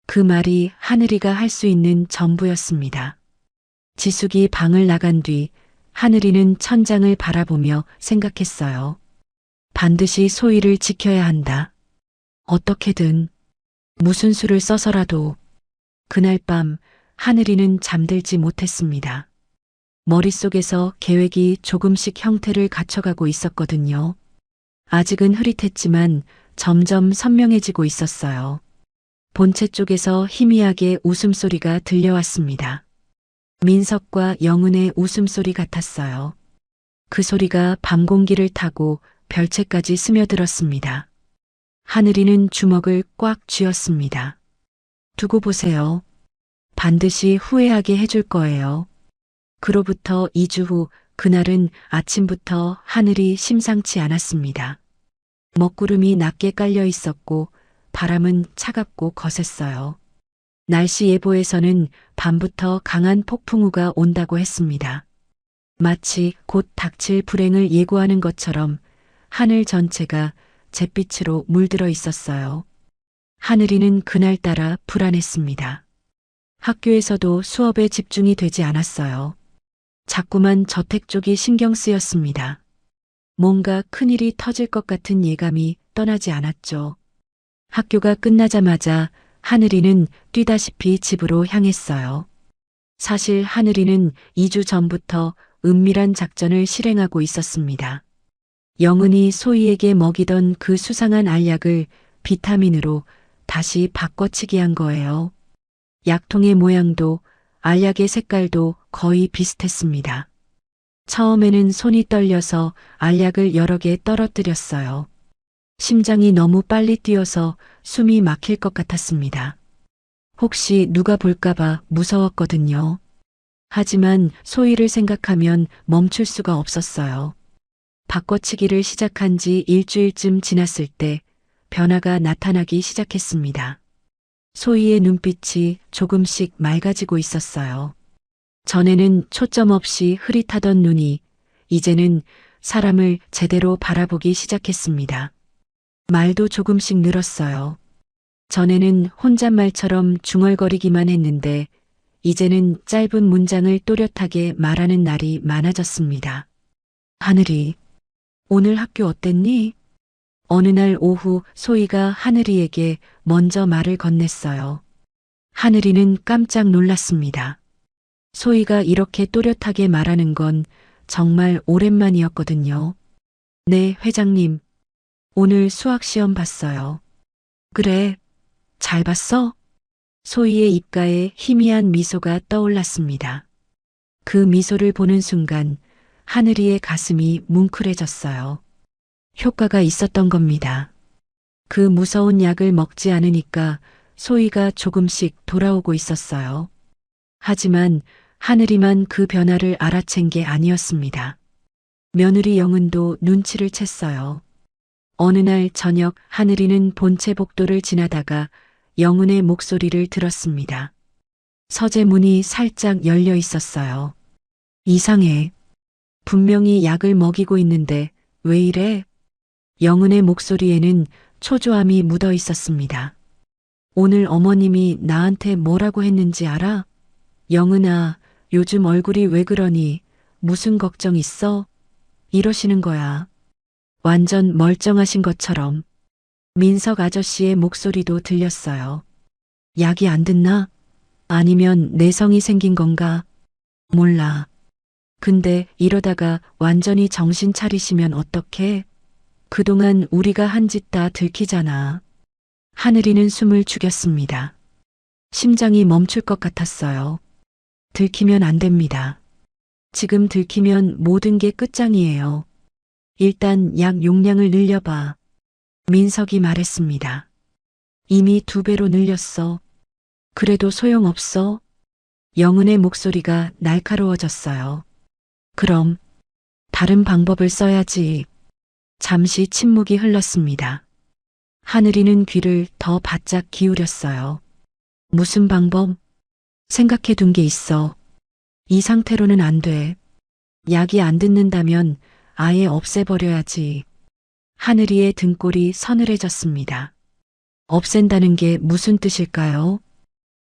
그 말이 하늘이가 할 수 있는 전부였습니다. 지숙이 방을 나간 뒤 하늘이는 천장을 바라보며 생각했어요. 반드시 소희를 지켜야 한다. 어떻게든 무슨 수를 써서라도. 그날 밤 하늘이는 잠들지 못했습니다. 머릿속에서 계획이 조금씩 형태를 갖춰가고 있었거든요. 아직은 흐릿했지만 점점 선명해지고 있었어요. 본체 쪽에서 희미하게 웃음소리가 들려왔습니다. 민석과 영은의 웃음소리 같았어요. 그 소리가 밤 공기를 타고 별채까지 스며들었습니다. 하늘이는 주먹을 꽉 쥐었습니다. 두고 보세요. 반드시 후회하게 해줄 거예요. 그로부터 2주 후 그날은 아침부터 하늘이 심상치 않았습니다. 먹구름이 낮게 깔려 있었고 바람은 차갑고 거셌어요. 날씨 예보에서는 밤부터 강한 폭풍우가 온다고 했습니다. 마치 곧 닥칠 불행을 예고하는 것처럼 하늘 전체가 잿빛으로 물들어 있었어요. 하늘이는 그날따라 불안했습니다. 학교에서도 수업에 집중이 되지 않았어요. 자꾸만 저택 쪽이 신경 쓰였습니다. 뭔가 큰일이 터질 것 같은 예감이 떠나지 않았죠. 학교가 끝나자마자 하늘이는 뛰다시피 집으로 향했어요. 사실 하늘이는 2주 전부터 은밀한 작전을 실행하고 있었습니다. 영은이 소희에게 먹이던 그 수상한 알약을 비타민으로 다시 바꿔치기 한 거예요. 약통의 모양도 알약의 색깔도 거의 비슷했습니다. 처음에는 손이 떨려서 알약을 여러 개 떨어뜨렸어요. 심장이 너무 빨리 뛰어서 숨이 막힐 것 같았습니다. 혹시 누가 볼까봐 무서웠거든요. 하지만 소희를 생각하면 멈출 수가 없었어요. 바꿔치기를 시작한 지 일주일쯤 지났을 때 변화가 나타나기 시작했습니다. 소희의 눈빛이 조금씩 맑아지고 있었어요. 전에는 초점 없이 흐릿하던 눈이 이제는 사람을 제대로 바라보기 시작했습니다. 말도 조금씩 늘었어요. 전에는 혼잣말처럼 중얼거리기만 했는데 이제는 짧은 문장을 또렷하게 말하는 날이 많아졌습니다. 하늘이, 오늘 학교 어땠니? 어느 날 오후 소희가 하늘이에게 먼저 말을 건넸어요. 하늘이는 깜짝 놀랐습니다. 소희가 이렇게 또렷하게 말하는 건 정말 오랜만이었거든요. 네, 회장님. 오늘 수학시험 봤어요. 그래, 잘 봤어? 소희의 입가에 희미한 미소가 떠올랐습니다. 그 미소를 보는 순간 하늘이의 가슴이 뭉클해졌어요. 효과가 있었던 겁니다. 그 무서운 약을 먹지 않으니까 소희가 조금씩 돌아오고 있었어요. 하지만 하늘이만 그 변화를 알아챈 게 아니었습니다. 며느리 영은도 눈치를 챘어요. 어느 날 저녁 하늘이는 본체 복도를 지나다가 영은의 목소리를 들었습니다. 서재 문이 살짝 열려 있었어요. 이상해. 분명히 약을 먹이고 있는데 왜 이래? 영은의 목소리에는 초조함이 묻어 있었습니다. 오늘 어머님이 나한테 뭐라고 했는지 알아? 영은아, 요즘 얼굴이 왜 그러니? 무슨 걱정 있어? 이러시는 거야. 완전 멀쩡하신 것처럼. 민석 아저씨의 목소리도 들렸어요. 약이 안 듣나? 아니면 내성이 생긴 건가? 몰라. 근데 이러다가 완전히 정신 차리시면 어떡해? 그동안 우리가 한 짓 다 들키잖아. 하늘이는 숨을 죽였습니다. 심장이 멈출 것 같았어요. 들키면 안 됩니다. 지금 들키면 모든 게 끝장이에요. 일단 약 용량을 늘려봐. 민석이 말했습니다. 이미 2배로 늘렸어. 그래도 소용없어? 영은의 목소리가 날카로워졌어요. 그럼 다른 방법을 써야지. 잠시 침묵이 흘렀습니다. 하늘이는 귀를 더 바짝 기울였어요. 무슨 방법? 생각해 둔 게 있어. 이 상태로는 안 돼. 약이 안 듣는다면 아예 없애버려야지. 하늘이의 등골이 서늘해졌습니다. 없앤다는 게 무슨 뜻일까요?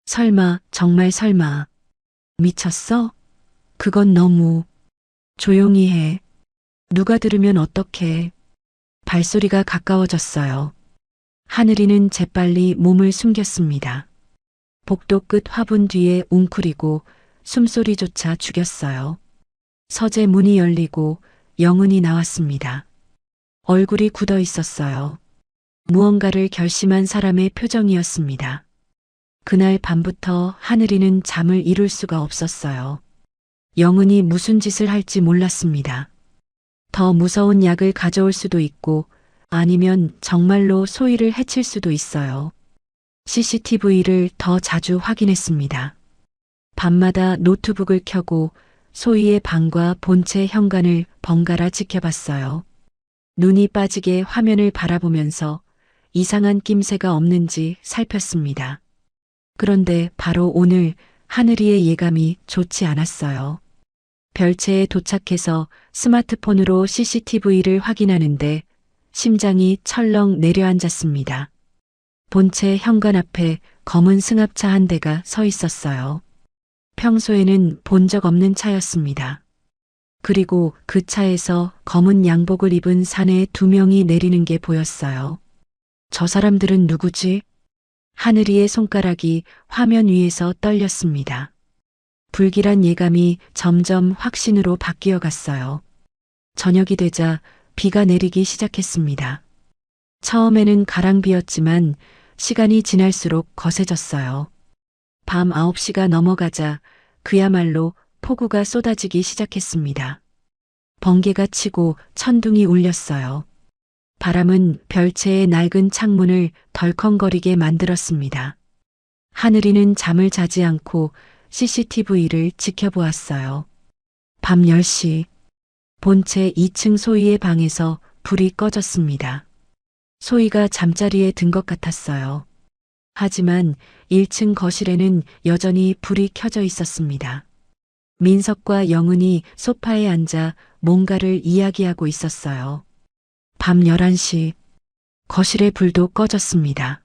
설마, 정말 설마. 미쳤어? 그건 너무. 조용히 해. 누가 들으면 어떡해. 발소리가 가까워졌어요. 하늘이는 재빨리 몸을 숨겼습니다. 복도 끝 화분 뒤에 웅크리고 숨소리조차 죽였어요. 서재 문이 열리고 영은이 나왔습니다. 얼굴이 굳어 있었어요. 무언가를 결심한 사람의 표정이었습니다. 그날 밤부터 하늘이는 잠을 이룰 수가 없었어요. 영은이 무슨 짓을 할지 몰랐습니다. 더 무서운 약을 가져올 수도 있고 아니면 정말로 소희를 해칠 수도 있어요. CCTV를 더 자주 확인했습니다. 밤마다 노트북을 켜고 소희의 방과 본체 현관을 번갈아 지켜봤어요. 눈이 빠지게 화면을 바라보면서 이상한 낌새가 없는지 살폈습니다. 그런데 바로 오늘 하늘이의 예감이 좋지 않았어요. 별채에 도착해서 스마트폰으로 CCTV를 확인하는데 심장이 철렁 내려앉았습니다. 본체 현관 앞에 검은 승합차 한 대가 서 있었어요. 평소에는 본 적 없는 차였습니다. 그리고 그 차에서 검은 양복을 입은 사내 2명이 내리는 게 보였어요. 저 사람들은 누구지? 하늘이의 손가락이 화면 위에서 떨렸습니다. 불길한 예감이 점점 확신으로 바뀌어 갔어요. 저녁이 되자 비가 내리기 시작했습니다. 처음에는 가랑비였지만 시간이 지날수록 거세졌어요. 밤 9시가 넘어가자 그야말로 폭우가 쏟아지기 시작했습니다. 번개가 치고 천둥이 울렸어요. 바람은 별채의 낡은 창문을 덜컹거리게 만들었습니다. 하늘이는 잠을 자지 않고 CCTV를 지켜보았어요. 밤 10시 본체 2층 소희의 방에서 불이 꺼졌습니다. 소희가 잠자리에 든 것 같았어요. 하지만 1층 거실에는 여전히 불이 켜져 있었습니다. 민석과 영은이 소파에 앉아 뭔가를 이야기하고 있었어요. 밤 11시 거실의 불도 꺼졌습니다.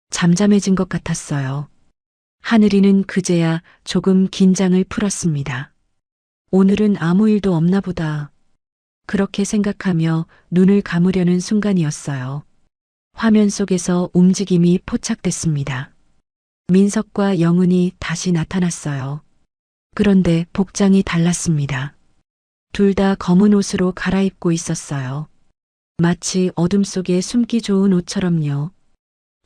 잠잠해진 것 같았어요. 하늘이는 그제야 조금 긴장을 풀었습니다. 오늘은 아무 일도 없나 보다. 그렇게 생각하며 눈을 감으려는 순간이었어요. 화면 속에서 움직임이 포착됐습니다. 민석과 영은이 다시 나타났어요. 그런데 복장이 달랐습니다. 둘 다 검은 옷으로 갈아입고 있었어요. 마치 어둠 속에 숨기 좋은 옷처럼요.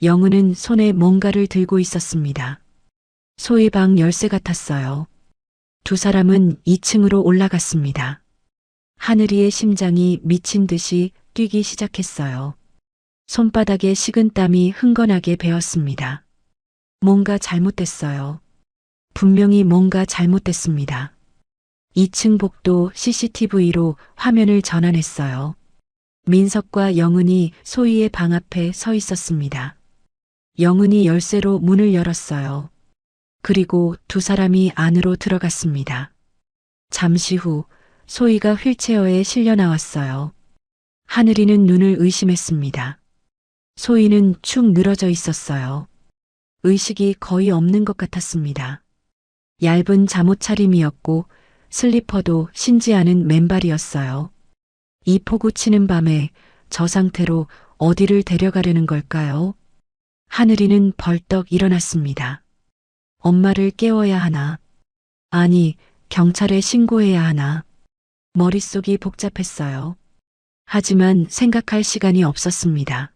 영은은 손에 뭔가를 들고 있었습니다. 소희 방 열쇠 같았어요. 두 사람은 2층으로 올라갔습니다. 하늘이의 심장이 미친 듯이 뛰기 시작했어요. 손바닥에 식은 땀이 흥건하게 배었습니다. 뭔가 잘못됐어요. 분명히 뭔가 잘못됐습니다. 2층 복도 CCTV로 화면을 전환했어요. 민석과 영은이 소희의 방 앞에 서 있었습니다. 영은이 열쇠로 문을 열었어요. 그리고 두 사람이 안으로 들어갔습니다. 잠시 후 소희가 휠체어에 실려 나왔어요. 하늘이는 눈을 의심했습니다. 소희는 축 늘어져 있었어요. 의식이 거의 없는 것 같았습니다. 얇은 잠옷 차림이었고 슬리퍼도 신지 않은 맨발이었어요. 이 폭우 치는 밤에 저 상태로 어디를 데려가려는 걸까요? 하늘이는 벌떡 일어났습니다. 엄마를 깨워야 하나? 아니, 경찰에 신고해야 하나? 머릿속이 복잡했어요. 하지만 생각할 시간이 없었습니다.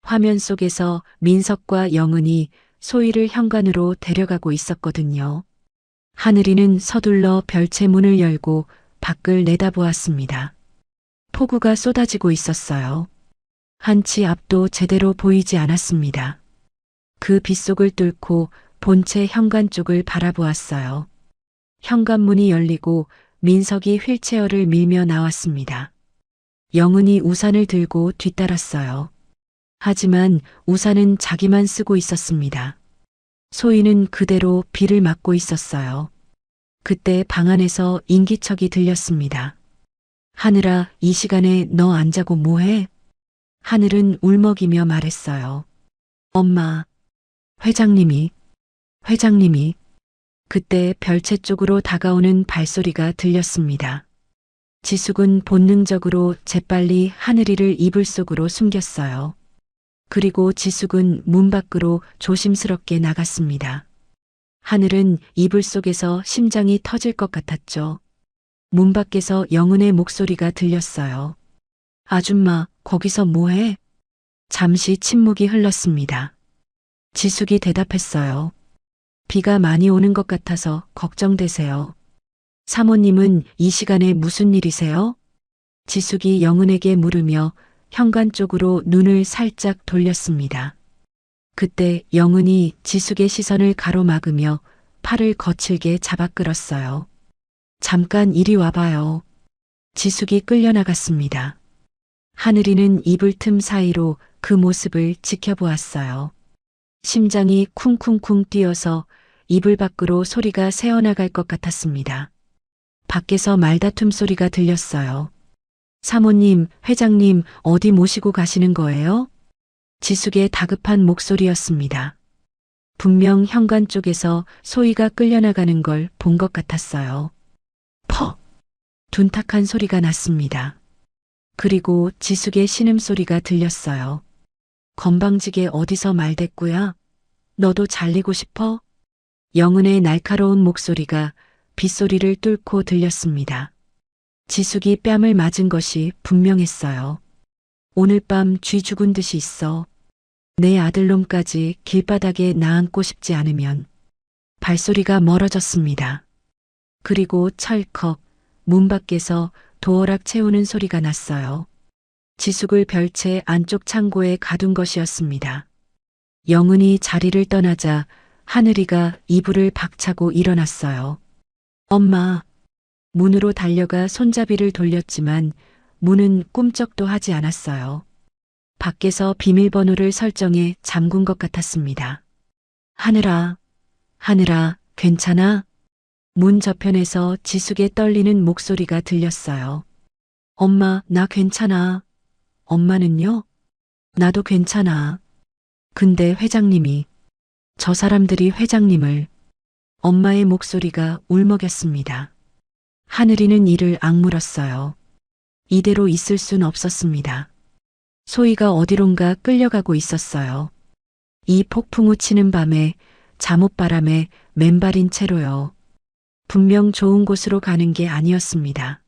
화면 속에서 민석과 영은이 소희를 현관으로 데려가고 있었거든요. 하늘이는 서둘러 별채 문을 열고 밖을 내다보았습니다. 폭우가 쏟아지고 있었어요. 한치 앞도 제대로 보이지 않았습니다. 그 빗속을 뚫고 본체 현관 쪽을 바라보았어요. 현관문이 열리고 민석이 휠체어를 밀며 나왔습니다. 영은이 우산을 들고 뒤따랐어요. 하지만 우산은 자기만 쓰고 있었습니다. 소희는 그대로 비를 맞고 있었어요. 그때 방 안에서 인기척이 들렸습니다. 하늘아, 이 시간에 너 안 자고 뭐해? 하늘은 울먹이며 말했어요. 엄마, 회장님이. 그때 별채 쪽으로 다가오는 발소리가 들렸습니다. 지숙은 본능적으로 재빨리 하늘이를 이불 속으로 숨겼어요. 그리고 지숙은 문 밖으로 조심스럽게 나갔습니다. 하늘은 이불 속에서 심장이 터질 것 같았죠. 문 밖에서 영은의 목소리가 들렸어요. 아줌마, 거기서 뭐해? 잠시 침묵이 흘렀습니다. 지숙이 대답했어요. 비가 많이 오는 것 같아서 걱정되세요. 사모님은 이 시간에 무슨 일이세요? 지숙이 영은에게 물으며 현관 쪽으로 눈을 살짝 돌렸습니다. 그때 영은이 지숙의 시선을 가로막으며 팔을 거칠게 잡아 끌었어요. 잠깐 이리 와봐요. 지숙이 끌려나갔습니다. 하늘이는 이불 틈 사이로 그 모습을 지켜보았어요. 심장이 쿵쿵쿵 뛰어서 이불 밖으로 소리가 새어나갈 것 같았습니다. 밖에서 말다툼 소리가 들렸어요. 사모님, 회장님, 어디 모시고 가시는 거예요? 지숙의 다급한 목소리였습니다. 분명 현관 쪽에서 소희가 끌려나가는 걸 본 것 같았어요. 퍽! 둔탁한 소리가 났습니다. 그리고 지숙의 신음소리가 들렸어요. 건방지게 어디서 말대꾸야? 너도 잘리고 싶어? 영은의 날카로운 목소리가 빗소리를 뚫고 들렸습니다. 지숙이 뺨을 맞은 것이 분명했어요. 오늘 밤 쥐 죽은 듯이 있어. 내 아들놈까지 길바닥에 나앉고 싶지 않으면. 발소리가 멀어졌습니다. 그리고 철컥 문 밖에서 도어락 채우는 소리가 났어요. 지숙을 별채 안쪽 창고에 가둔 것이었습니다. 영은이 자리를 떠나자 하늘이가 이불을 박차고 일어났어요. 엄마. 문으로 달려가 손잡이를 돌렸지만 문은 꿈쩍도 하지 않았어요. 밖에서 비밀번호를 설정해 잠근 것 같았습니다. 하늘아, 괜찮아? 문 저편에서 지숙의 떨리는 목소리가 들렸어요. 엄마, 나 괜찮아. 엄마는요? 나도 괜찮아. 근데 회장님이, 저 사람들이 회장님을, 엄마의 목소리가 울먹였습니다. 하늘이는 이를 악물었어요. 이대로 있을 순 없었습니다. 소희가 어디론가 끌려가고 있었어요. 이 폭풍우 치는 밤에 잠옷바람에 맨발인 채로요. 분명 좋은 곳으로 가는 게 아니었습니다.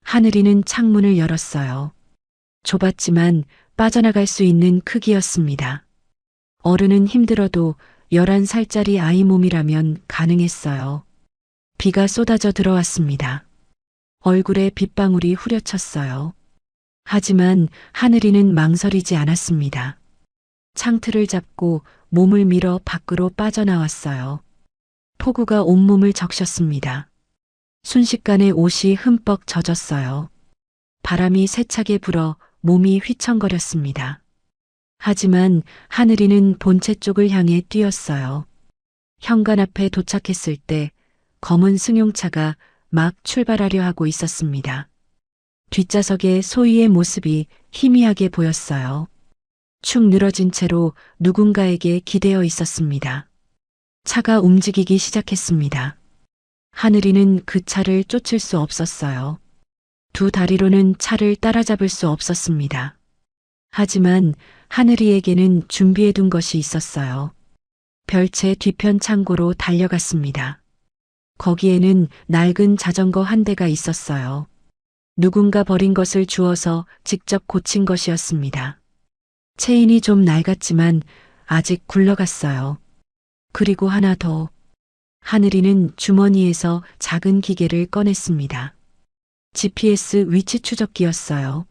하늘이는 창문을 열었어요. 좁았지만 빠져나갈 수 있는 크기였습니다. 어른은 힘들어도 11살짜리 아이 몸이라면 가능했어요. 비가 쏟아져 들어왔습니다. 얼굴에 빗방울이 후려쳤어요. 하지만 하늘이는 망설이지 않았습니다. 창틀을 잡고 몸을 밀어 밖으로 빠져나왔어요. 폭우가 온몸을 적셨습니다. 순식간에 옷이 흠뻑 젖었어요. 바람이 세차게 불어 몸이 휘청거렸습니다. 하지만 하늘이는 본체 쪽을 향해 뛰었어요. 현관 앞에 도착했을 때 검은 승용차가 막 출발하려 하고 있었습니다. 뒷좌석에 소희의 모습이 희미하게 보였어요. 축 늘어진 채로 누군가에게 기대어 있었습니다. 차가 움직이기 시작했습니다. 하늘이는 그 차를 쫓을 수 없었어요. 두 다리로는 차를 따라잡을 수 없었습니다. 하지만 하늘이에게는 준비해둔 것이 있었어요. 별채 뒤편 창고로 달려갔습니다. 거기에는 낡은 자전거 한 대가 있었어요. 누군가 버린 것을 주워서 직접 고친 것이었습니다. 체인이 좀 낡았지만 아직 굴러갔어요. 그리고 하나 더. 하늘이는 주머니에서 작은 기계를 꺼냈습니다. GPS 위치 추적기였어요.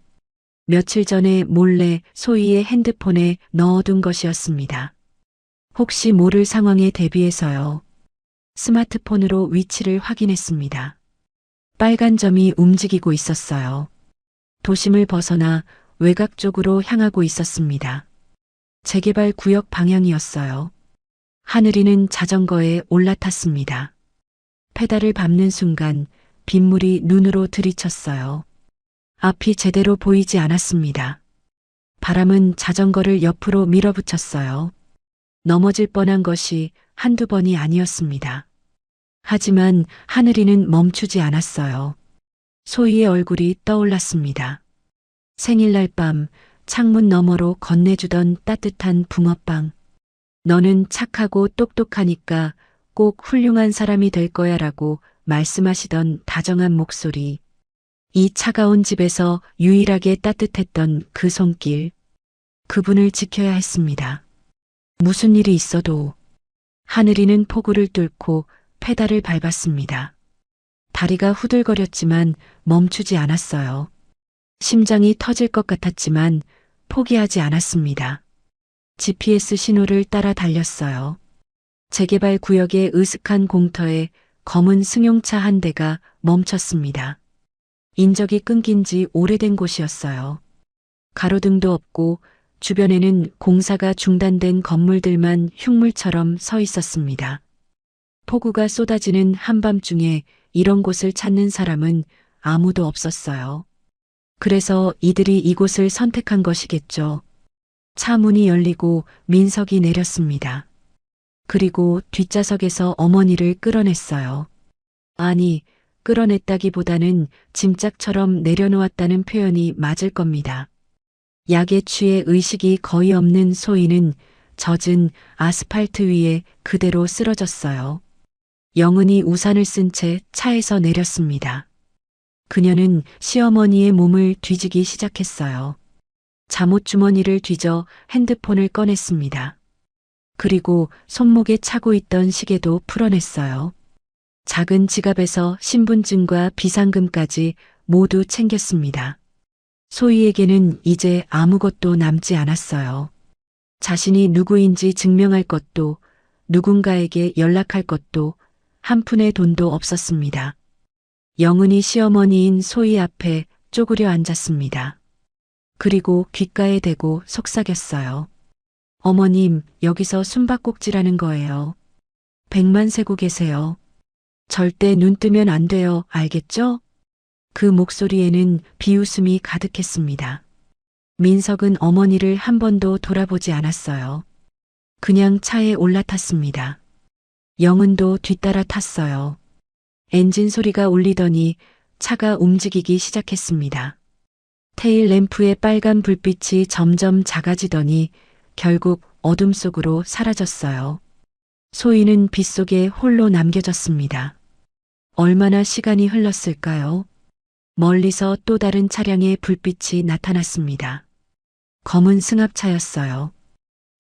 며칠 전에 몰래 소희의 핸드폰에 넣어둔 것이었습니다. 혹시 모를 상황에 대비해서요. 스마트폰으로 위치를 확인했습니다. 빨간 점이 움직이고 있었어요. 도심을 벗어나 외곽 쪽으로 향하고 있었습니다. 재개발 구역 방향이었어요. 하늘이는 자전거에 올라탔습니다. 페달을 밟는 순간 빗물이 눈으로 들이쳤어요. 앞이 제대로 보이지 않았습니다. 바람은 자전거를 옆으로 밀어붙였어요. 넘어질 뻔한 것이 한두 번이 아니었습니다. 하지만 하늘이는 멈추지 않았어요. 소희의 얼굴이 떠올랐습니다. 생일날 밤 창문 너머로 건네주던 따뜻한 붕어빵. 너는 착하고 똑똑하니까 꼭 훌륭한 사람이 될 거야 라고 말씀하시던 다정한 목소리. 이 차가운 집에서 유일하게 따뜻했던 그 손길. 그분을 지켜야 했습니다. 무슨 일이 있어도. 하늘이는 폭우를 뚫고 페달을 밟았습니다. 다리가 후들거렸지만 멈추지 않았어요. 심장이 터질 것 같았지만 포기하지 않았습니다. GPS 신호를 따라 달렸어요. 재개발 구역의 으슥한 공터에 검은 승용차 한 대가 멈췄습니다. 인적이 끊긴 지 오래된 곳이었어요. 가로등도 없고 주변에는 공사가 중단된 건물들만 흉물처럼 서 있었습니다. 폭우가 쏟아지는 한밤중에 이런 곳을 찾는 사람은 아무도 없었어요. 그래서 이들이 이곳을 선택한 것이겠죠. 차 문이 열리고 민석이 내렸습니다. 그리고 뒷좌석에서 어머니를 끌어냈어요. 아니, 끌어냈다기보다는 짐짝처럼 내려놓았다는 표현이 맞을 겁니다. 약에 취해 의식이 거의 없는 소희는 젖은 아스팔트 위에 그대로 쓰러졌어요. 영은이 우산을 쓴 채 차에서 내렸습니다. 그녀는 시어머니의 몸을 뒤지기 시작했어요. 잠옷 주머니를 뒤져 핸드폰을 꺼냈습니다. 그리고 손목에 차고 있던 시계도 풀어냈어요. 작은 지갑에서 신분증과 비상금까지 모두 챙겼습니다. 소희에게는 이제 아무것도 남지 않았어요. 자신이 누구인지 증명할 것도, 누군가에게 연락할 것도, 한 푼의 돈도 없었습니다. 영은이 시어머니인 소희 앞에 쪼그려 앉았습니다. 그리고 귓가에 대고 속삭였어요. 어머님, 여기서 숨바꼭질하는 거예요. 백만 세고 계세요. 절대 눈 뜨면 안 돼요, 알겠죠? 그 목소리에는 비웃음이 가득했습니다. 민석은 어머니를 한 번도 돌아보지 않았어요. 그냥 차에 올라탔습니다. 영은도 뒤따라 탔어요. 엔진 소리가 울리더니 차가 움직이기 시작했습니다. 테일 램프의 빨간 불빛이 점점 작아지더니 결국 어둠 속으로 사라졌어요. 소희는 빗속에 홀로 남겨졌습니다. 얼마나 시간이 흘렀을까요? 멀리서 또 다른 차량의 불빛이 나타났습니다. 검은 승합차였어요.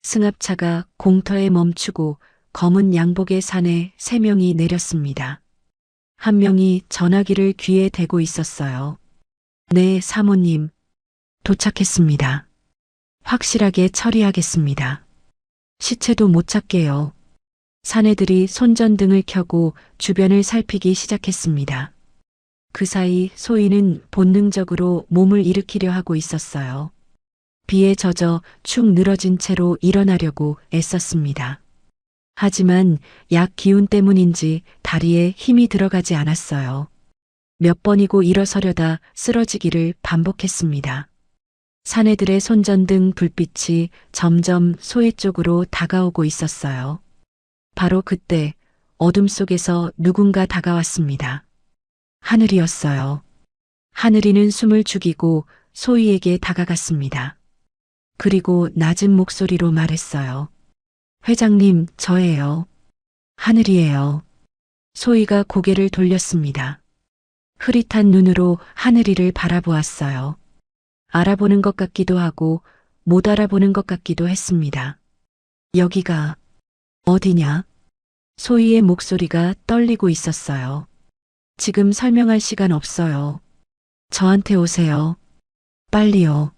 승합차가 공터에 멈추고 검은 양복의 산에 3명이 내렸습니다. 한 명이 전화기를 귀에 대고 있었어요. 네, 사모님. 도착했습니다. 확실하게 처리하겠습니다. 시체도 못 찾게요. 사내들이 손전등을 켜고 주변을 살피기 시작했습니다. 그 사이 소희는 본능적으로 몸을 일으키려 하고 있었어요. 비에 젖어 축 늘어진 채로 일어나려고 애썼습니다. 하지만 약 기운 때문인지 다리에 힘이 들어가지 않았어요. 몇 번이고 일어서려다 쓰러지기를 반복했습니다. 사내들의 손전등 불빛이 점점 소희 쪽으로 다가오고 있었어요. 바로 그때 어둠 속에서 누군가 다가왔습니다. 하늘이었어요. 하늘이는 숨을 죽이고 소희에게 다가갔습니다. 그리고 낮은 목소리로 말했어요. 회장님, 저예요. 하늘이에요. 소희가 고개를 돌렸습니다. 흐릿한 눈으로 하늘이를 바라보았어요. 알아보는 것 같기도 하고 못 알아보는 것 같기도 했습니다. 여기가 어디냐? 소희의 목소리가 떨리고 있었어요. 지금 설명할 시간 없어요. 저한테 오세요. 빨리요.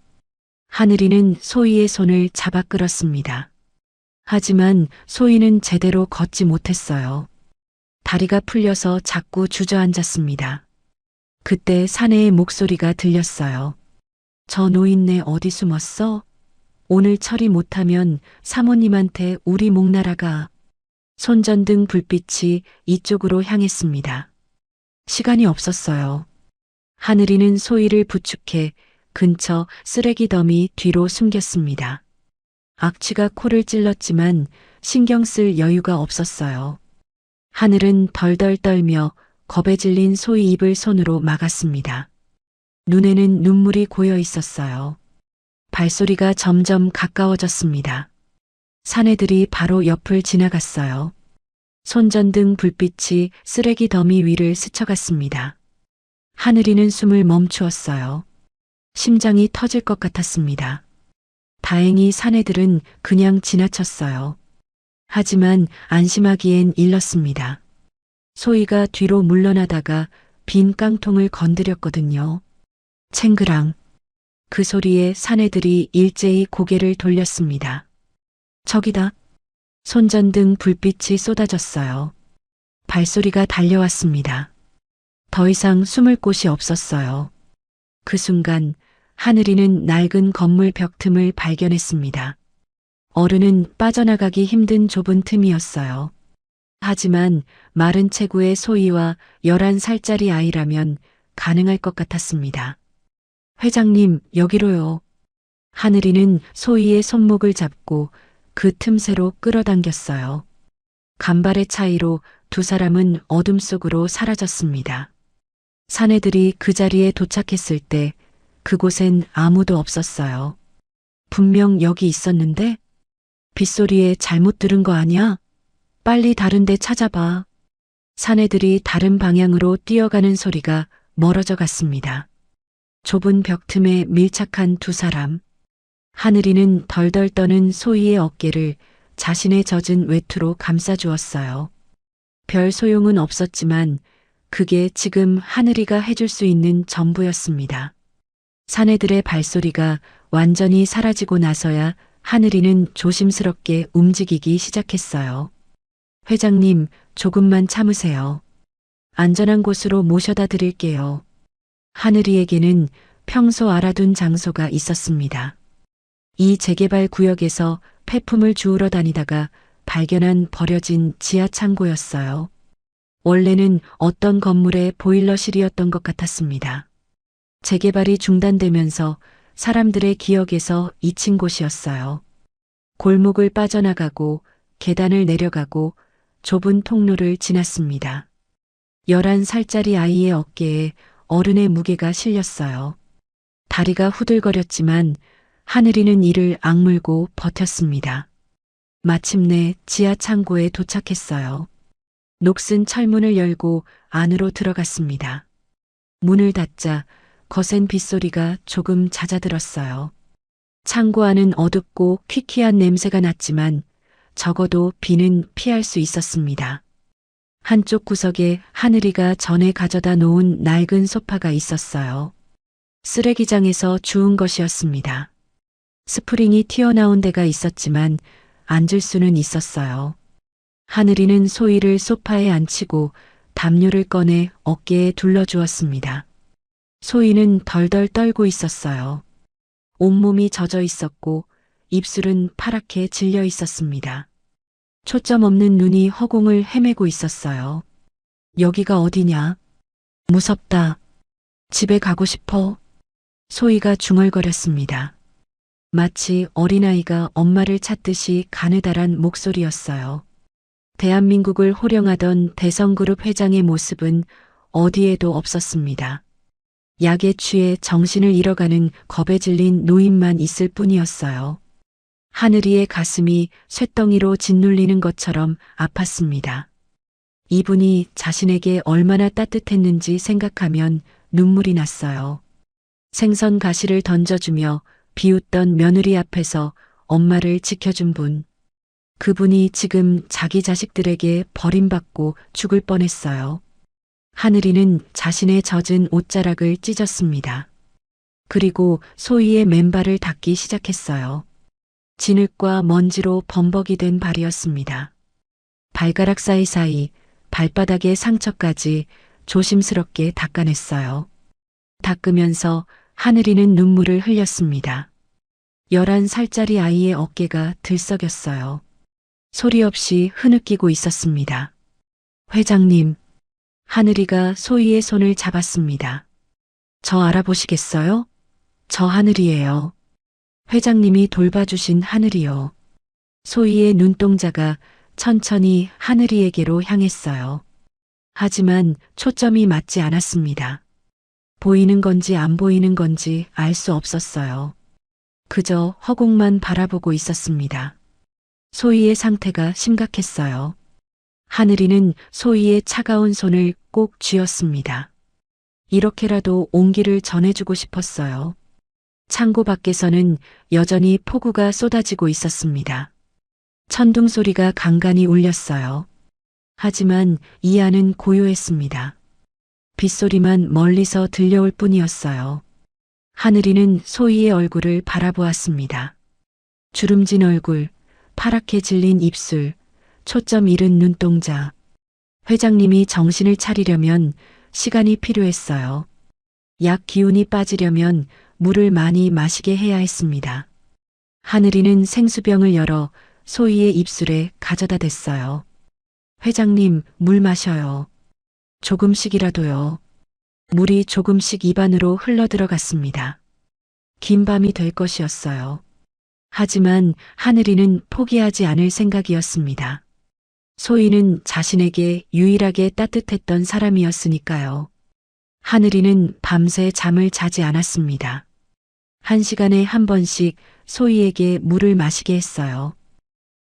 하늘이는 소희의 손을 잡아 끌었습니다. 하지만 소희는 제대로 걷지 못했어요. 다리가 풀려서 자꾸 주저앉았습니다. 그때 사내의 목소리가 들렸어요. 저 노인네 어디 숨었어? 오늘 처리 못하면 사모님한테 우리 목 날아가. 손전등 불빛이 이쪽으로 향했습니다. 시간이 없었어요. 하늘이는 소희를 부축해 근처 쓰레기 더미 뒤로 숨겼습니다. 악취가 코를 찔렀지만 신경 쓸 여유가 없었어요. 하늘은 덜덜 떨며 겁에 질린 소희 입을 손으로 막았습니다. 눈에는 눈물이 고여 있었어요. 발소리가 점점 가까워졌습니다. 사내들이 바로 옆을 지나갔어요. 손전등 불빛이 쓰레기 더미 위를 스쳐갔습니다. 하늘이는 숨을 멈추었어요. 심장이 터질 것 같았습니다. 다행히 사내들은 그냥 지나쳤어요. 하지만 안심하기엔 일렀습니다. 소희가 뒤로 물러나다가 빈 깡통을 건드렸거든요. 챙그랑. 그 소리에 사내들이 일제히 고개를 돌렸습니다. 저기다. 손전등 불빛이 쏟아졌어요. 발소리가 달려왔습니다. 더 이상 숨을 곳이 없었어요. 그 순간 하늘이는 낡은 건물 벽 틈을 발견했습니다. 어른은 빠져나가기 힘든 좁은 틈이었어요. 하지만 마른 체구의 소희와 11살짜리 아이라면 가능할 것 같았습니다. 회장님, 여기로요. 하늘이는 소희의 손목을 잡고 그 틈새로 끌어당겼어요. 간발의 차이로 두 사람은 어둠 속으로 사라졌습니다. 사내들이 그 자리에 도착했을 때 그곳엔 아무도 없었어요. 분명 여기 있었는데? 빗소리에 잘못 들은 거 아니야? 빨리 다른 데 찾아봐. 사내들이 다른 방향으로 뛰어가는 소리가 멀어져 갔습니다. 좁은 벽 틈에 밀착한 두 사람. 하늘이는 덜덜 떠는 소희의 어깨를 자신의 젖은 외투로 감싸주었어요. 별 소용은 없었지만 그게 지금 하늘이가 해줄 수 있는 전부였습니다. 사내들의 발소리가 완전히 사라지고 나서야 하늘이는 조심스럽게 움직이기 시작했어요. 회장님, 조금만 참으세요. 안전한 곳으로 모셔다 드릴게요. 하늘이에게는 평소 알아둔 장소가 있었습니다. 이 재개발 구역에서 폐품을 주우러 다니다가 발견한 버려진 지하 창고였어요. 원래는 어떤 건물의 보일러실이었던 것 같았습니다. 재개발이 중단되면서 사람들의 기억에서 잊힌 곳이었어요. 골목을 빠져나가고 계단을 내려가고 좁은 통로를 지났습니다. 11살짜리 아이의 어깨에 어른의 무게가 실렸어요. 다리가 후들거렸지만 하늘이는 이를 악물고 버텼습니다. 마침내 지하 창고에 도착했어요. 녹슨 철문을 열고 안으로 들어갔습니다. 문을 닫자 거센 빗소리가 조금 잦아들었어요. 창고 안은 어둡고 퀴퀴한 냄새가 났지만 적어도 비는 피할 수 있었습니다. 한쪽 구석에 하늘이가 전에 가져다 놓은 낡은 소파가 있었어요. 쓰레기장에서 주운 것이었습니다. 스프링이 튀어나온 데가 있었지만 앉을 수는 있었어요. 하늘이는 소희를 소파에 앉히고 담요를 꺼내 어깨에 둘러주었습니다. 소희는 덜덜 떨고 있었어요. 온몸이 젖어 있었고 입술은 파랗게 질려 있었습니다. 초점 없는 눈이 허공을 헤매고 있었어요. 여기가 어디냐? 무섭다. 집에 가고 싶어. 소희가 중얼거렸습니다. 마치 어린아이가 엄마를 찾듯이 가느다란 목소리였어요. 대한민국을 호령하던 대성그룹 회장의 모습은 어디에도 없었습니다. 약에 취해 정신을 잃어가는 겁에 질린 노인만 있을 뿐이었어요. 하늘이의 가슴이 쇳덩이로 짓눌리는 것처럼 아팠습니다. 이분이 자신에게 얼마나 따뜻했는지 생각하면 눈물이 났어요. 생선 가시를 던져주며 비웃던 며느리 앞에서 엄마를 지켜준 분. 그분이 지금 자기 자식들에게 버림받고 죽을 뻔했어요. 하늘이는 자신의 젖은 옷자락을 찢었습니다. 그리고 소희의 맨발을 닦기 시작했어요. 진흙과 먼지로 범벅이 된 발이었습니다. 발가락 사이사이 발바닥의 상처까지 조심스럽게 닦아냈어요. 닦으면서 하늘이는 눈물을 흘렸습니다. 11살짜리 아이의 어깨가 들썩였어요. 소리 없이 흐느끼고 있었습니다. 회장님, 하늘이가 소희의 손을 잡았습니다. 저 알아보시겠어요? 저 하늘이에요. 회장님이 돌봐주신 하늘이요. 소희의 눈동자가 천천히 하늘이에게로 향했어요. 하지만 초점이 맞지 않았습니다. 보이는 건지 안 보이는 건지 알 수 없었어요. 그저 허공만 바라보고 있었습니다. 소희의 상태가 심각했어요. 하늘이는 소희의 차가운 손을 꼭 쥐었습니다. 이렇게라도 온기를 전해주고 싶었어요. 창고 밖에서는 여전히 폭우가 쏟아지고 있었습니다. 천둥 소리가 간간히 울렸어요. 하지만 이 안은 고요했습니다. 빗소리만 멀리서 들려올 뿐이었어요. 하늘이는 소희의 얼굴을 바라보았습니다. 주름진 얼굴, 파랗게 질린 입술, 초점 잃은 눈동자. 회장님이 정신을 차리려면 시간이 필요했어요. 약 기운이 빠지려면 물을 많이 마시게 해야 했습니다. 하늘이는 생수병을 열어 소희의 입술에 가져다 댔어요. 회장님, 물 마셔요. 조금씩이라도요. 물이 조금씩 입안으로 흘러들어갔습니다. 긴 밤이 될 것이었어요. 하지만 하늘이는 포기하지 않을 생각이었습니다. 소희는 자신에게 유일하게 따뜻했던 사람이었으니까요. 하늘이는 밤새 잠을 자지 않았습니다. 1시간에 한 번씩 소희에게 물을 마시게 했어요.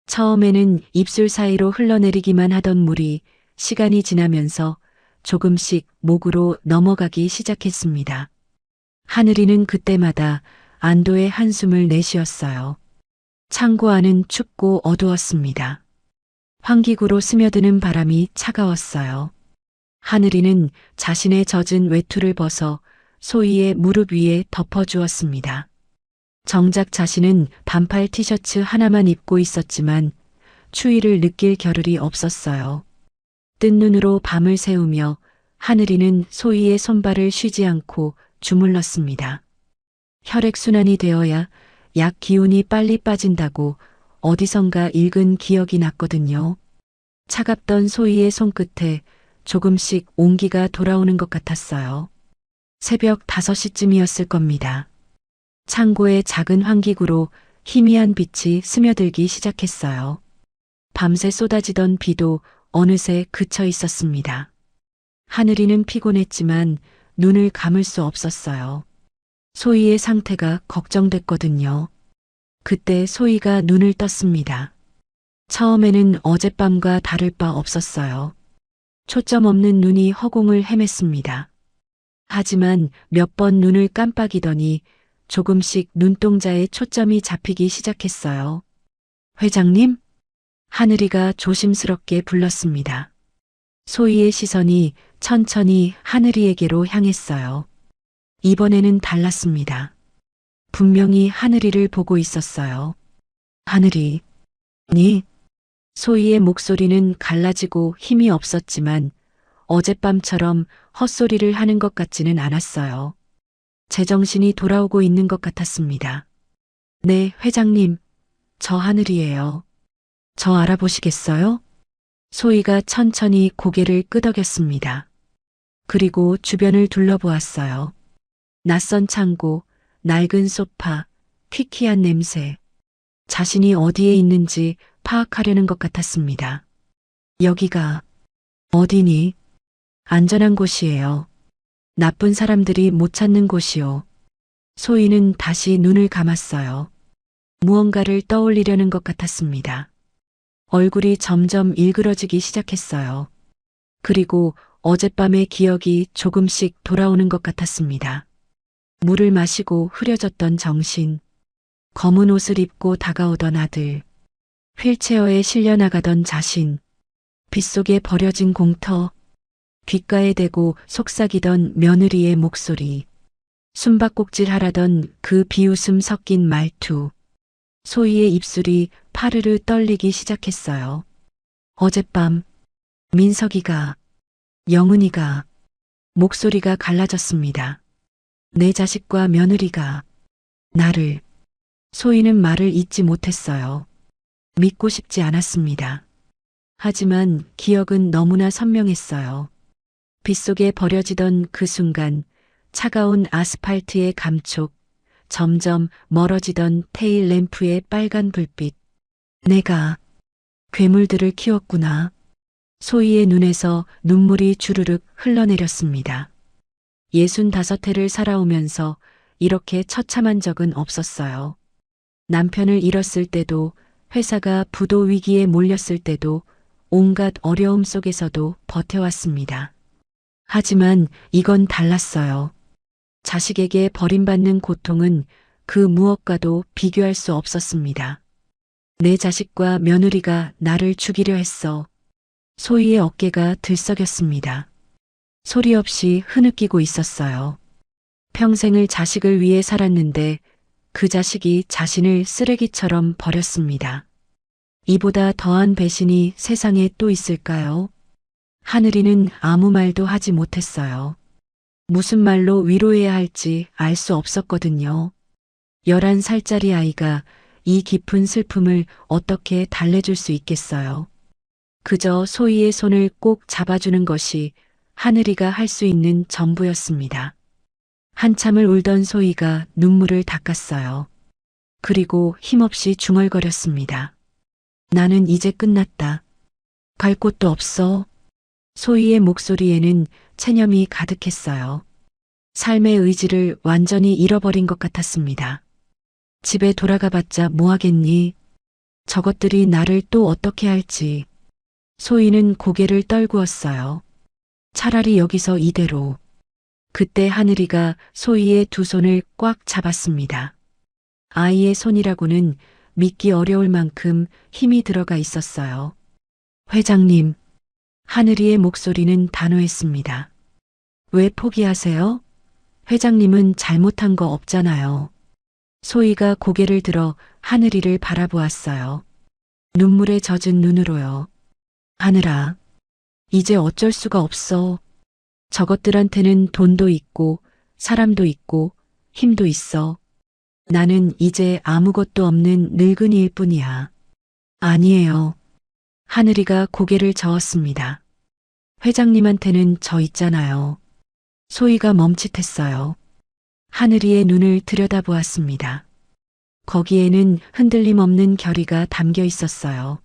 처음에는 입술 사이로 흘러내리기만 하던 물이 시간이 지나면서 조금씩 목으로 넘어가기 시작했습니다. 하늘이는 그때마다 안도의 한숨을 내쉬었어요. 창고 안은 춥고 어두웠습니다. 환기구로 스며드는 바람이 차가웠어요. 하늘이는 자신의 젖은 외투를 벗어 소희의 무릎 위에 덮어주었습니다. 정작 자신은 반팔 티셔츠 하나만 입고 있었지만 추위를 느낄 겨를이 없었어요. 뜬 눈으로 밤을 새우며 하늘이는 소희의 손발을 쉬지 않고 주물렀습니다. 혈액순환이 되어야 약 기운이 빨리 빠진다고 어디선가 읽은 기억이 났거든요. 차갑던 소희의 손끝에 조금씩 온기가 돌아오는 것 같았어요. 새벽 5시쯤이었을 겁니다. 창고의 작은 환기구로 희미한 빛이 스며들기 시작했어요. 밤새 쏟아지던 비도 어느새 그쳐 있었습니다. 하늘이는 피곤했지만 눈을 감을 수 없었어요. 소희의 상태가 걱정됐거든요. 그때 소희가 눈을 떴습니다. 처음에는 어젯밤과 다를 바 없었어요. 초점 없는 눈이 허공을 헤맸습니다. 하지만 몇 번 눈을 깜빡이더니 조금씩 눈동자에 초점이 잡히기 시작했어요. 회장님? 하늘이가 조심스럽게 불렀습니다. 소희의 시선이 천천히 하늘이에게로 향했어요. 이번에는 달랐습니다. 분명히 하늘이를 보고 있었어요. 하늘이, 니? 소희의 목소리는 갈라지고 힘이 없었지만 어젯밤처럼 헛소리를 하는 것 같지는 않았어요. 제정신이 돌아오고 있는 것 같았습니다. 네, 회장님. 저 하늘이에요. 저 알아보시겠어요? 소희가 천천히 고개를 끄덕였습니다. 그리고 주변을 둘러보았어요. 낯선 창고, 낡은 소파, 퀴퀴한 냄새. 자신이 어디에 있는지 파악하려는 것 같았습니다. 여기가 어디니? 안전한 곳이에요. 나쁜 사람들이 못 찾는 곳이요. 소희는 다시 눈을 감았어요. 무언가를 떠올리려는 것 같았습니다. 얼굴이 점점 일그러지기 시작했어요. 그리고 어젯밤의 기억이 조금씩 돌아오는 것 같았습니다. 물을 마시고 흐려졌던 정신, 검은 옷을 입고 다가오던 아들, 휠체어에 실려나가던 자신, 빗속에 버려진 공터, 귓가에 대고 속삭이던 며느리의 목소리, 숨바꼭질 하라던 그 비웃음 섞인 말투. 소희의 입술이 파르르 떨리기 시작했어요. 어젯밤 민석이가, 영은이가, 목소리가 갈라졌습니다. 내 자식과 며느리가 나를. 소희는 말을 잇지 못했어요. 믿고 싶지 않았습니다. 하지만 기억은 너무나 선명했어요. 빗속에 버려지던 그 순간 차가운 아스팔트의 감촉, 점점 멀어지던 테일 램프의 빨간 불빛. 내가 괴물들을 키웠구나. 소희의 눈에서 눈물이 주르륵 흘러내렸습니다. 65해를 살아오면서 이렇게 처참한 적은 없었어요. 남편을 잃었을 때도, 회사가 부도 위기에 몰렸을 때도, 온갖 어려움 속에서도 버텨왔습니다. 하지만 이건 달랐어요. 자식에게 버림받는 고통은 그 무엇과도 비교할 수 없었습니다. 내 자식과 며느리가 나를 죽이려 했어. 소희의 어깨가 들썩였습니다. 소리 없이 흐느끼고 있었어요. 평생을 자식을 위해 살았는데 그 자식이 자신을 쓰레기처럼 버렸습니다. 이보다 더한 배신이 세상에 또 있을까요? 하늘이는 아무 말도 하지 못했어요. 무슨 말로 위로해야 할지 알 수 없었거든요. 11살짜리 아이가 이 깊은 슬픔을 어떻게 달래줄 수 있겠어요. 그저 소희의 손을 꼭 잡아주는 것이 하늘이가 할 수 있는 전부였습니다. 한참을 울던 소희가 눈물을 닦았어요. 그리고 힘없이 중얼거렸습니다. 나는 이제 끝났다. 갈 곳도 없어. 소희의 목소리에는 체념이 가득했어요. 삶의 의지를 완전히 잃어버린 것 같았습니다. 집에 돌아가봤자 뭐하겠니? 저것들이 나를 또 어떻게 할지. 소희는 고개를 떨구었어요. 차라리 여기서 이대로. 그때 하늘이가 소희의 두 손을 꽉 잡았습니다. 아이의 손이라고는 믿기 어려울 만큼 힘이 들어가 있었어요. 회장님, 하늘이의 목소리는 단호했습니다. 왜 포기하세요? 회장님은 잘못한 거 없잖아요. 소희가 고개를 들어 하늘이를 바라보았어요. 눈물에 젖은 눈으로요. 하늘아, 이제 어쩔 수가 없어. 저것들한테는 돈도 있고 사람도 있고 힘도 있어. 나는 이제 아무것도 없는 늙은이일 뿐이야. 아니에요. 하늘이가 고개를 저었습니다. 회장님한테는 저 있잖아요. 소희가 멈칫했어요. 하늘이의 눈을 들여다보았습니다. 거기에는 흔들림 없는 결의가 담겨 있었어요.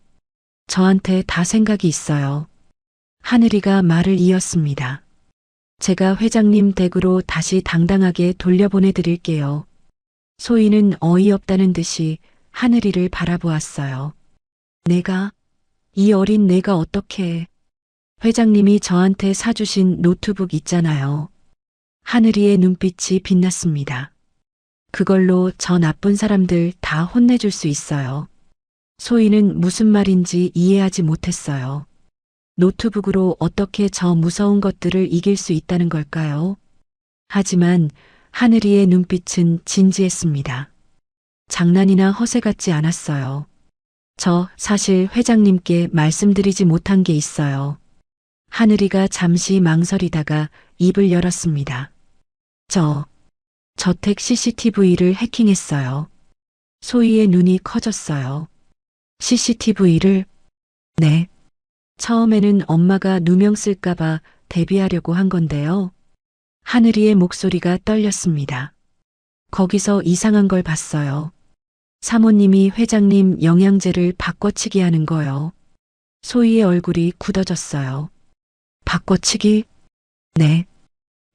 저한테 다 생각이 있어요. 하늘이가 말을 이었습니다. 제가 회장님 댁으로 다시 당당하게 돌려보내드릴게요. 소희는 어이없다는 듯이 하늘이를 바라보았어요. 이 어린 내가 어떻게. 회장님이 저한테 사주신 노트북 있잖아요. 하늘이의 눈빛이 빛났습니다. 그걸로 저 나쁜 사람들 다 혼내줄 수 있어요. 소희는 무슨 말인지 이해하지 못했어요. 노트북으로 어떻게 저 무서운 것들을 이길 수 있다는 걸까요? 하지만 하늘이의 눈빛은 진지했습니다. 장난이나 허세 같지 않았어요. 저 사실 회장님께 말씀드리지 못한 게 있어요. 하늘이가 잠시 망설이다가 입을 열었습니다. 저택 CCTV를 해킹했어요. 소희의 눈이 커졌어요. CCTV를? 네. 처음에는 엄마가 누명 쓸까봐 대비하려고 한 건데요. 하늘이의 목소리가 떨렸습니다. 거기서 이상한 걸 봤어요. 사모님이 회장님 영양제를 바꿔치기 하는 거요. 소희의 얼굴이 굳어졌어요. 바꿔치기? 네.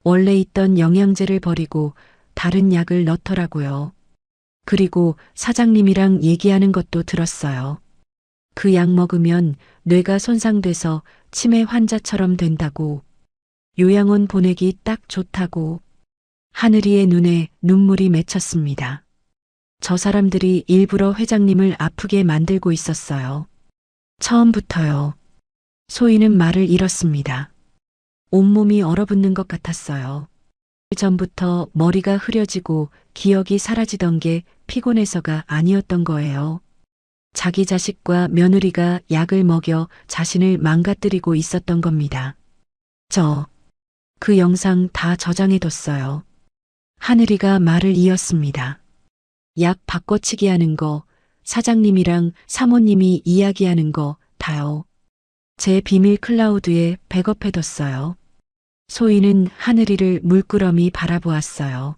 원래 있던 영양제를 버리고 다른 약을 넣더라고요. 그리고 사장님이랑 얘기하는 것도 들었어요. 그 약 먹으면 뇌가 손상돼서 치매 환자처럼 된다고. 요양원 보내기 딱 좋다고. 하늘이의 눈에 눈물이 맺혔습니다. 저 사람들이 일부러 회장님을 아프게 만들고 있었어요. 처음부터요. 소희는 말을 잃었습니다. 온몸이 얼어붙는 것 같았어요. 전부터 머리가 흐려지고 기억이 사라지던 게 피곤해서가 아니었던 거예요. 자기 자식과 며느리가 약을 먹여 자신을 망가뜨리고 있었던 겁니다. 그 영상 다 저장해뒀어요. 하늘이가 말을 이었습니다. 약 바꿔치기 하는 거, 사장님이랑 사모님이 이야기하는 거 다요. 제 비밀 클라우드에 백업해뒀어요. 소희는 하늘이를 물끄러미 바라보았어요.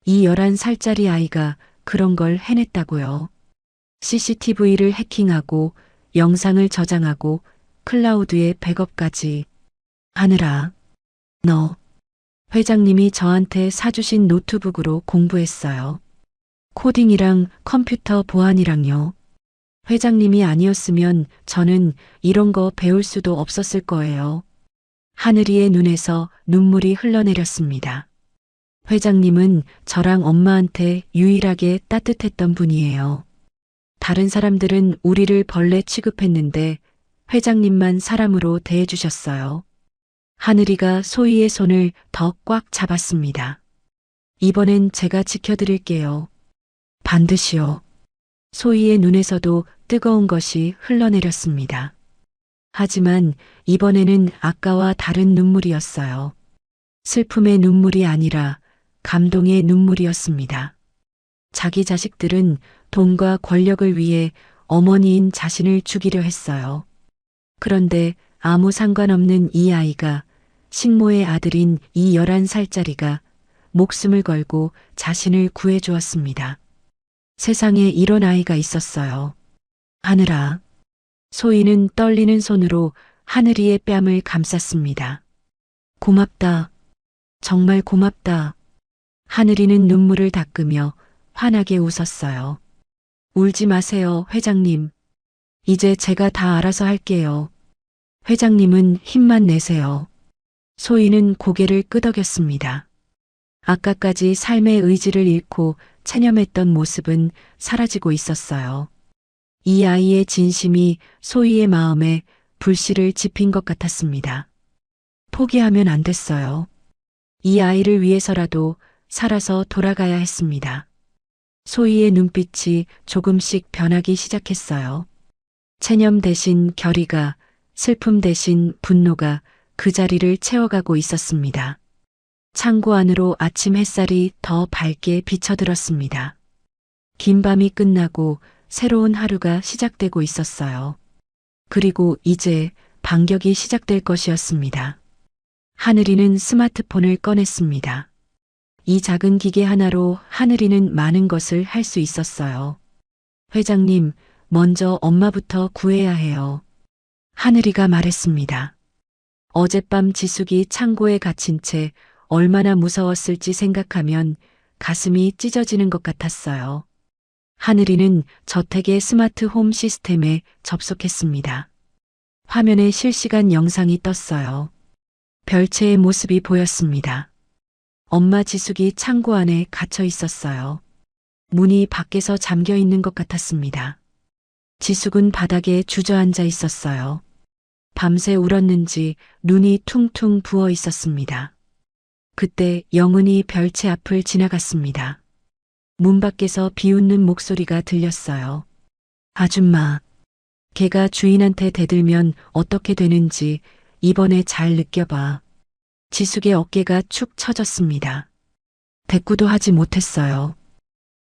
이 11살짜리 아이가 그런 걸 해냈다고요. CCTV를 해킹하고 영상을 저장하고 클라우드에 백업까지. 하늘아, 너 회장님이 저한테 사주신 노트북으로 공부했어요. 코딩이랑 컴퓨터 보안이랑요. 회장님이 아니었으면 저는 이런 거 배울 수도 없었을 거예요. 하늘이의 눈에서 눈물이 흘러내렸습니다. 회장님은 저랑 엄마한테 유일하게 따뜻했던 분이에요. 다른 사람들은 우리를 벌레 취급했는데 회장님만 사람으로 대해주셨어요. 하늘이가 소희의 손을 더 꽉 잡았습니다. 이번엔 제가 지켜드릴게요. 반드시요. 소희의 눈에서도 뜨거운 것이 흘러내렸습니다. 하지만 이번에는 아까와 다른 눈물이었어요. 슬픔의 눈물이 아니라 감동의 눈물이었습니다. 자기 자식들은 돈과 권력을 위해 어머니인 자신을 죽이려 했어요. 그런데 아무 상관없는 이 아이가, 식모의 아들인 이 11살짜리가 목숨을 걸고 자신을 구해주었습니다. 세상에 이런 아이가 있었어요. 하늘아. 소희는 떨리는 손으로 하늘이의 뺨을 감쌌습니다. 고맙다. 정말 고맙다. 하늘이는 눈물을 닦으며 환하게 웃었어요. 울지 마세요, 회장님. 이제 제가 다 알아서 할게요. 회장님은 힘만 내세요. 소희는 고개를 끄덕였습니다. 아까까지 삶의 의지를 잃고 체념했던 모습은 사라지고 있었어요. 이 아이의 진심이 소희의 마음에 불씨를 지핀 것 같았습니다. 포기하면 안 됐어요. 이 아이를 위해서라도 살아서 돌아가야 했습니다. 소희의 눈빛이 조금씩 변하기 시작했어요. 체념 대신 결의가, 슬픔 대신 분노가 그 자리를 채워가고 있었습니다. 창고 안으로 아침 햇살이 더 밝게 비쳐들었습니다. 긴 밤이 끝나고 새로운 하루가 시작되고 있었어요. 그리고 이제 반격이 시작될 것이었습니다. 하늘이는 스마트폰을 꺼냈습니다. 이 작은 기계 하나로 하늘이는 많은 것을 할 수 있었어요. 회장님, 먼저 엄마부터 구해야 해요. 하늘이가 말했습니다. 어젯밤 지숙이 창고에 갇힌 채 얼마나 무서웠을지 생각하면 가슴이 찢어지는 것 같았어요. 하늘이는 저택의 스마트 홈 시스템에 접속했습니다. 화면에 실시간 영상이 떴어요. 별채의 모습이 보였습니다. 엄마 지숙이 창고 안에 갇혀 있었어요. 문이 밖에서 잠겨 있는 것 같았습니다. 지숙은 바닥에 주저앉아 있었어요. 밤새 울었는지 눈이 퉁퉁 부어 있었습니다. 그때 영은이 별채 앞을 지나갔습니다. 문 밖에서 비웃는 목소리가 들렸어요. 아줌마, 개가 주인한테 대들면 어떻게 되는지 이번에 잘 느껴봐. 지숙의 어깨가 축 처졌습니다. 대꾸도 하지 못했어요.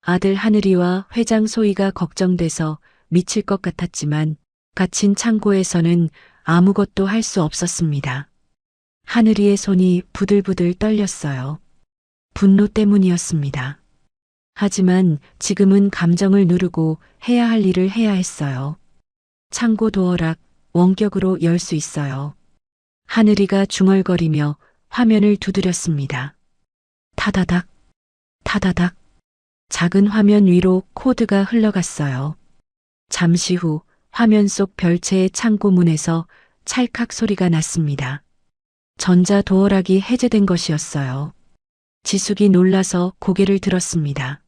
아들 하늘이와 회장 소희가 걱정돼서 미칠 것 같았지만 갇힌 창고에서는 아무것도 할 수 없었습니다. 하늘이의 손이 부들부들 떨렸어요. 분노 때문이었습니다. 하지만 지금은 감정을 누르고 해야 할 일을 해야 했어요. 창고 도어락 원격으로 열 수 있어요. 하늘이가 중얼거리며 화면을 두드렸습니다. 타다닥, 타다닥. 작은 화면 위로 코드가 흘러갔어요. 잠시 후 화면 속 별채의 창고 문에서 찰칵 소리가 났습니다. 전자 도어락이 해제된 것이었어요. 지숙이 놀라서 고개를 들었습니다.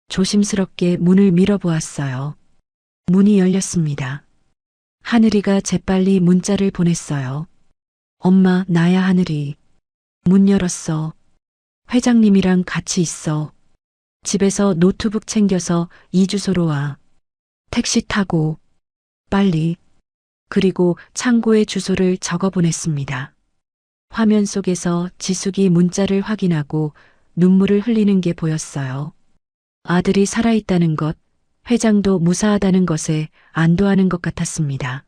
조심스럽게 문을 밀어보았어요. 문이 열렸습니다. 하늘이가 재빨리 문자를 보냈어요. 엄마, 나야 하늘이. 문 열었어. 회장님이랑 같이 있어. 집에서 노트북 챙겨서 이 주소로 와. 택시 타고. 빨리. 그리고 창고에 주소를 적어 보냈습니다. 화면 속에서 지숙이 문자를 확인하고 눈물을 흘리는 게 보였어요. 아들이 살아있다는 것, 회장도 무사하다는 것에 안도하는 것 같았습니다.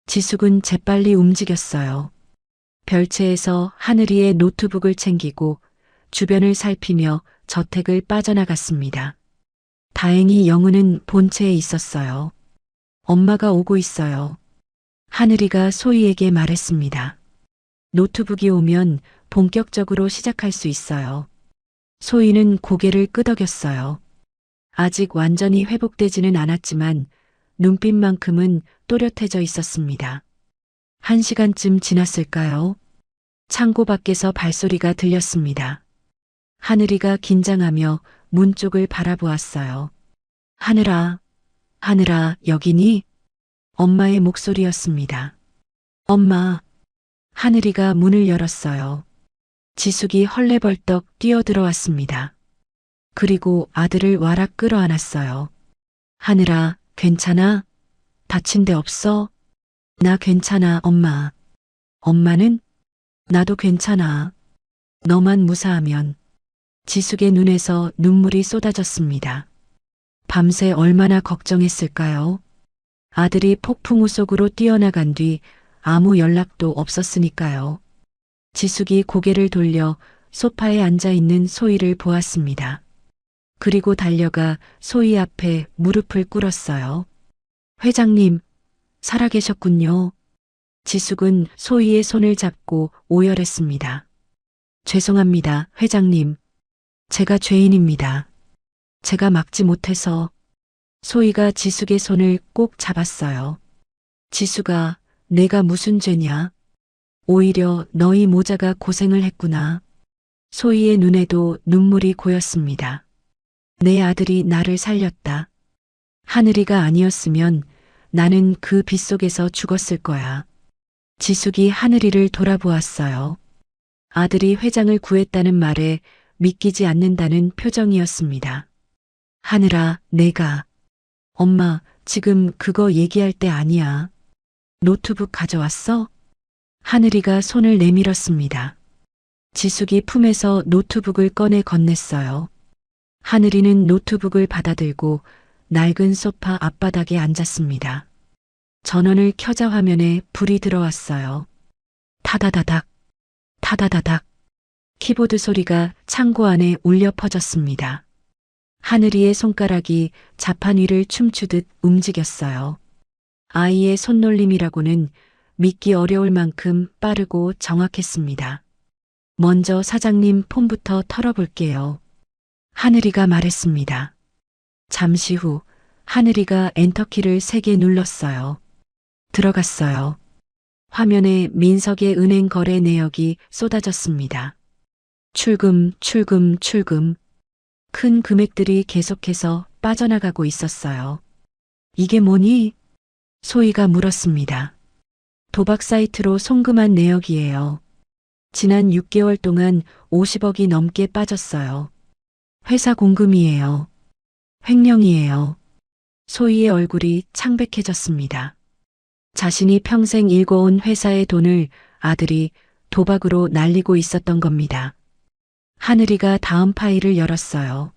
지숙은 재빨리 움직였어요. 별채에서 하늘이의 노트북을 챙기고 주변을 살피며 저택을 빠져나갔습니다. 다행히 영우는 본체에 있었어요. 엄마가 오고 있어요. 하늘이가 소희에게 말했습니다. 노트북이 오면 본격적으로 시작할 수 있어요. 소희는 고개를 끄덕였어요. 아직 완전히 회복되지는 않았지만 눈빛만큼은 또렷해져 있었습니다. 1시간쯤 지났을까요? 창고 밖에서 발소리가 들렸습니다. 하늘이가 긴장하며 문 쪽을 바라보았어요. 하늘아, 하늘아, 여기니? 엄마의 목소리였습니다. 엄마. 하늘이가 문을 열었어요. 지숙이 헐레벌떡 뛰어들어왔습니다. 그리고 아들을 와락 끌어안았어요. 하늘아, 괜찮아? 다친 데 없어? 나 괜찮아, 엄마. 엄마는? 나도 괜찮아. 너만 무사하면. 지숙의 눈에서 눈물이 쏟아졌습니다. 밤새 얼마나 걱정했을까요? 아들이 폭풍우 속으로 뛰어나간 뒤 아무 연락도 없었으니까요. 지숙이 고개를 돌려 소파에 앉아 있는 소희를 보았습니다. 그리고 달려가 소희 앞에 무릎을 꿇었어요. 회장님, 살아계셨군요. 지숙은 소희의 손을 잡고 오열했습니다. 죄송합니다, 회장님. 제가 죄인입니다. 제가 막지 못해서. 소희가 지숙의 손을 꼭 잡았어요. 지숙아, 내가 무슨 죄냐? 오히려 너희 모자가 고생을 했구나. 소희의 눈에도 눈물이 고였습니다. 내 아들이 나를 살렸다. 하늘이가 아니었으면 나는 그 빗속에서 죽었을 거야. 지숙이 하늘이를 돌아보았어요. 아들이 회장을 구했다는 말에 믿기지 않는다는 표정이었습니다. 하늘아, 내가. 엄마, 지금 그거 얘기할 때 아니야. 노트북 가져왔어? 하늘이가 손을 내밀었습니다. 지숙이 품에서 노트북을 꺼내 건넸어요. 하늘이는 노트북을 받아들고 낡은 소파 앞바닥에 앉았습니다. 전원을 켜자 화면에 불이 들어왔어요. 타다다닥, 타다다닥. 키보드 소리가 창고 안에 울려 퍼졌습니다. 하늘이의 손가락이 자판 위를 춤추듯 움직였어요. 아이의 손놀림이라고는 믿기 어려울 만큼 빠르고 정확했습니다. 먼저 사장님 폰부터 털어볼게요. 하늘이가 말했습니다. 잠시 후 하늘이가 엔터키를 3개 눌렀어요. 들어갔어요. 화면에 민석의 은행 거래 내역이 쏟아졌습니다. 출금, 출금, 출금. 큰 금액들이 계속해서 빠져나가고 있었어요. 이게 뭐니? 소희가 물었습니다. 도박 사이트로 송금한 내역이에요. 지난 6개월 동안 50억이 넘게 빠졌어요. 회사 공금이에요. 횡령이에요. 소희의 얼굴이 창백해졌습니다. 자신이 평생 일궈온 회사의 돈을 아들이 도박으로 날리고 있었던 겁니다. 하늘이가 다음 파일을 열었어요.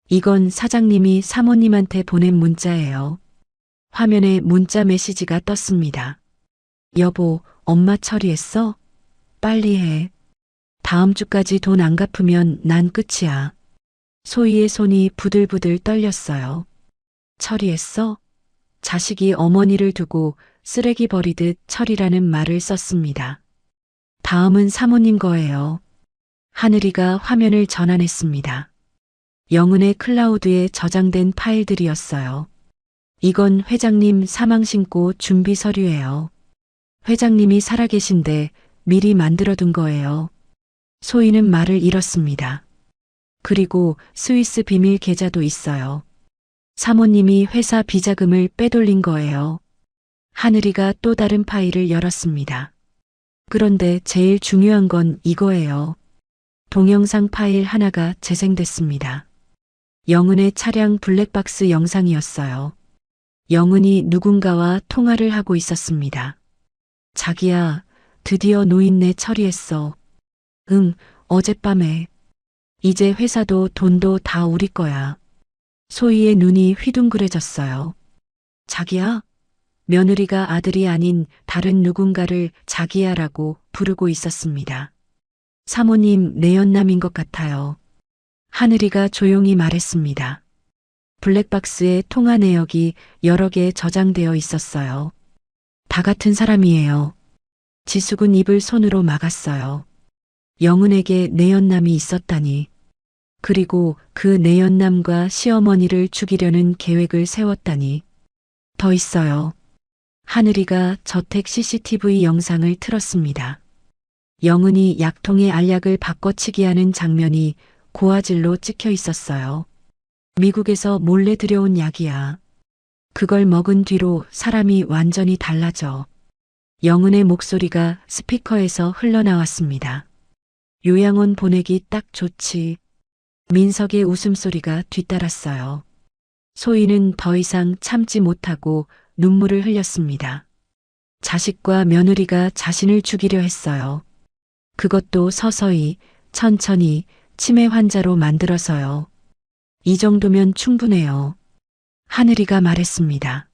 이건 사장님이 사모님한테 보낸 문자예요. 화면에 문자 메시지가 떴습니다. 여보, 엄마 처리했어? 빨리 해. 다음 주까지 돈 안 갚으면 난 끝이야. 소희의 손이 부들부들 떨렸어요. 처리했어? 자식이 어머니를 두고 쓰레기 버리듯 처리라는 말을 썼습니다. 다음은 사모님 거예요. 하늘이가 화면을 전환했습니다. 영은의 클라우드에 저장된 파일들이었어요. 이건 회장님 사망신고 준비 서류예요. 회장님이 살아계신데 미리 만들어둔 거예요. 소희는 말을 잃었습니다. 그리고 스위스 비밀 계좌도 있어요. 사모님이 회사 비자금을 빼돌린 거예요. 하늘이가 또 다른 파일을 열었습니다. 그런데 제일 중요한 건 이거예요. 동영상 파일 하나가 재생됐습니다. 영은의 차량 블랙박스 영상이었어요. 영은이 누군가와 통화를 하고 있었습니다. 자기야, 드디어 노인네 처리했어. 응, 어젯밤에. 이제 회사도 돈도 다 우리 거야. 소희의 눈이 휘둥그레졌어요. 자기야? 며느리가 아들이 아닌 다른 누군가를 자기야라고 부르고 있었습니다. 사모님 내연남인 것 같아요. 하늘이가 조용히 말했습니다. 블랙박스에 통화 내역이 여러 개 저장되어 있었어요. 다 같은 사람이에요. 지숙은 입을 손으로 막았어요. 영은에게 내연남이 있었다니. 그리고 그 내연남과 시어머니를 죽이려는 계획을 세웠다니. 더 있어요. 하늘이가 저택 CCTV 영상을 틀었습니다. 영은이 약통에 알약을 바꿔치기 하는 장면이 고화질로 찍혀 있었어요. 미국에서 몰래 들여온 약이야. 그걸 먹은 뒤로 사람이 완전히 달라져. 영은의 목소리가 스피커에서 흘러나왔습니다. 요양원 보내기 딱 좋지. 민석의 웃음소리가 뒤따랐어요. 소희는 더 이상 참지 못하고 눈물을 흘렸습니다. 자식과 며느리가 자신을 죽이려 했어요. 그것도 서서히, 천천히 치매 환자로 만들어서요. 이 정도면 충분해요. 하늘이가 말했습니다.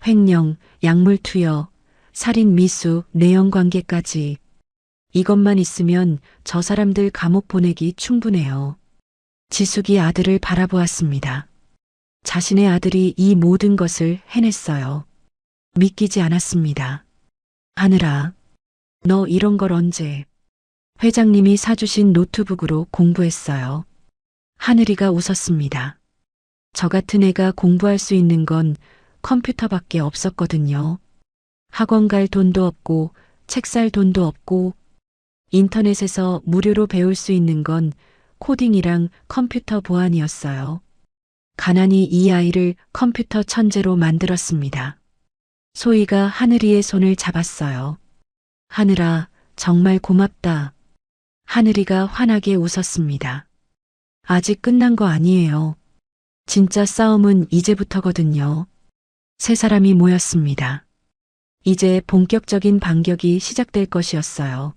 횡령, 약물 투여, 살인 미수, 내연관계까지. 이것만 있으면 저 사람들 감옥 보내기 충분해요. 지숙이 아들을 바라보았습니다. 자신의 아들이 이 모든 것을 해냈어요. 믿기지 않았습니다. 하늘아, 너 이런 걸 언제? 회장님이 사주신 노트북으로 공부했어요. 하늘이가 웃었습니다. 저 같은 애가 공부할 수 있는 건 컴퓨터밖에 없었거든요. 학원 갈 돈도 없고 책 살 돈도 없고 인터넷에서 무료로 배울 수 있는 건 코딩이랑 컴퓨터 보안이었어요. 가난이 이 아이를 컴퓨터 천재로 만들었습니다. 소희가 하늘이의 손을 잡았어요. 하늘아, 정말 고맙다. 하늘이가 환하게 웃었습니다. 아직 끝난 거 아니에요. 진짜 싸움은 이제부터거든요. 세 사람이 모였습니다. 이제 본격적인 반격이 시작될 것이었어요.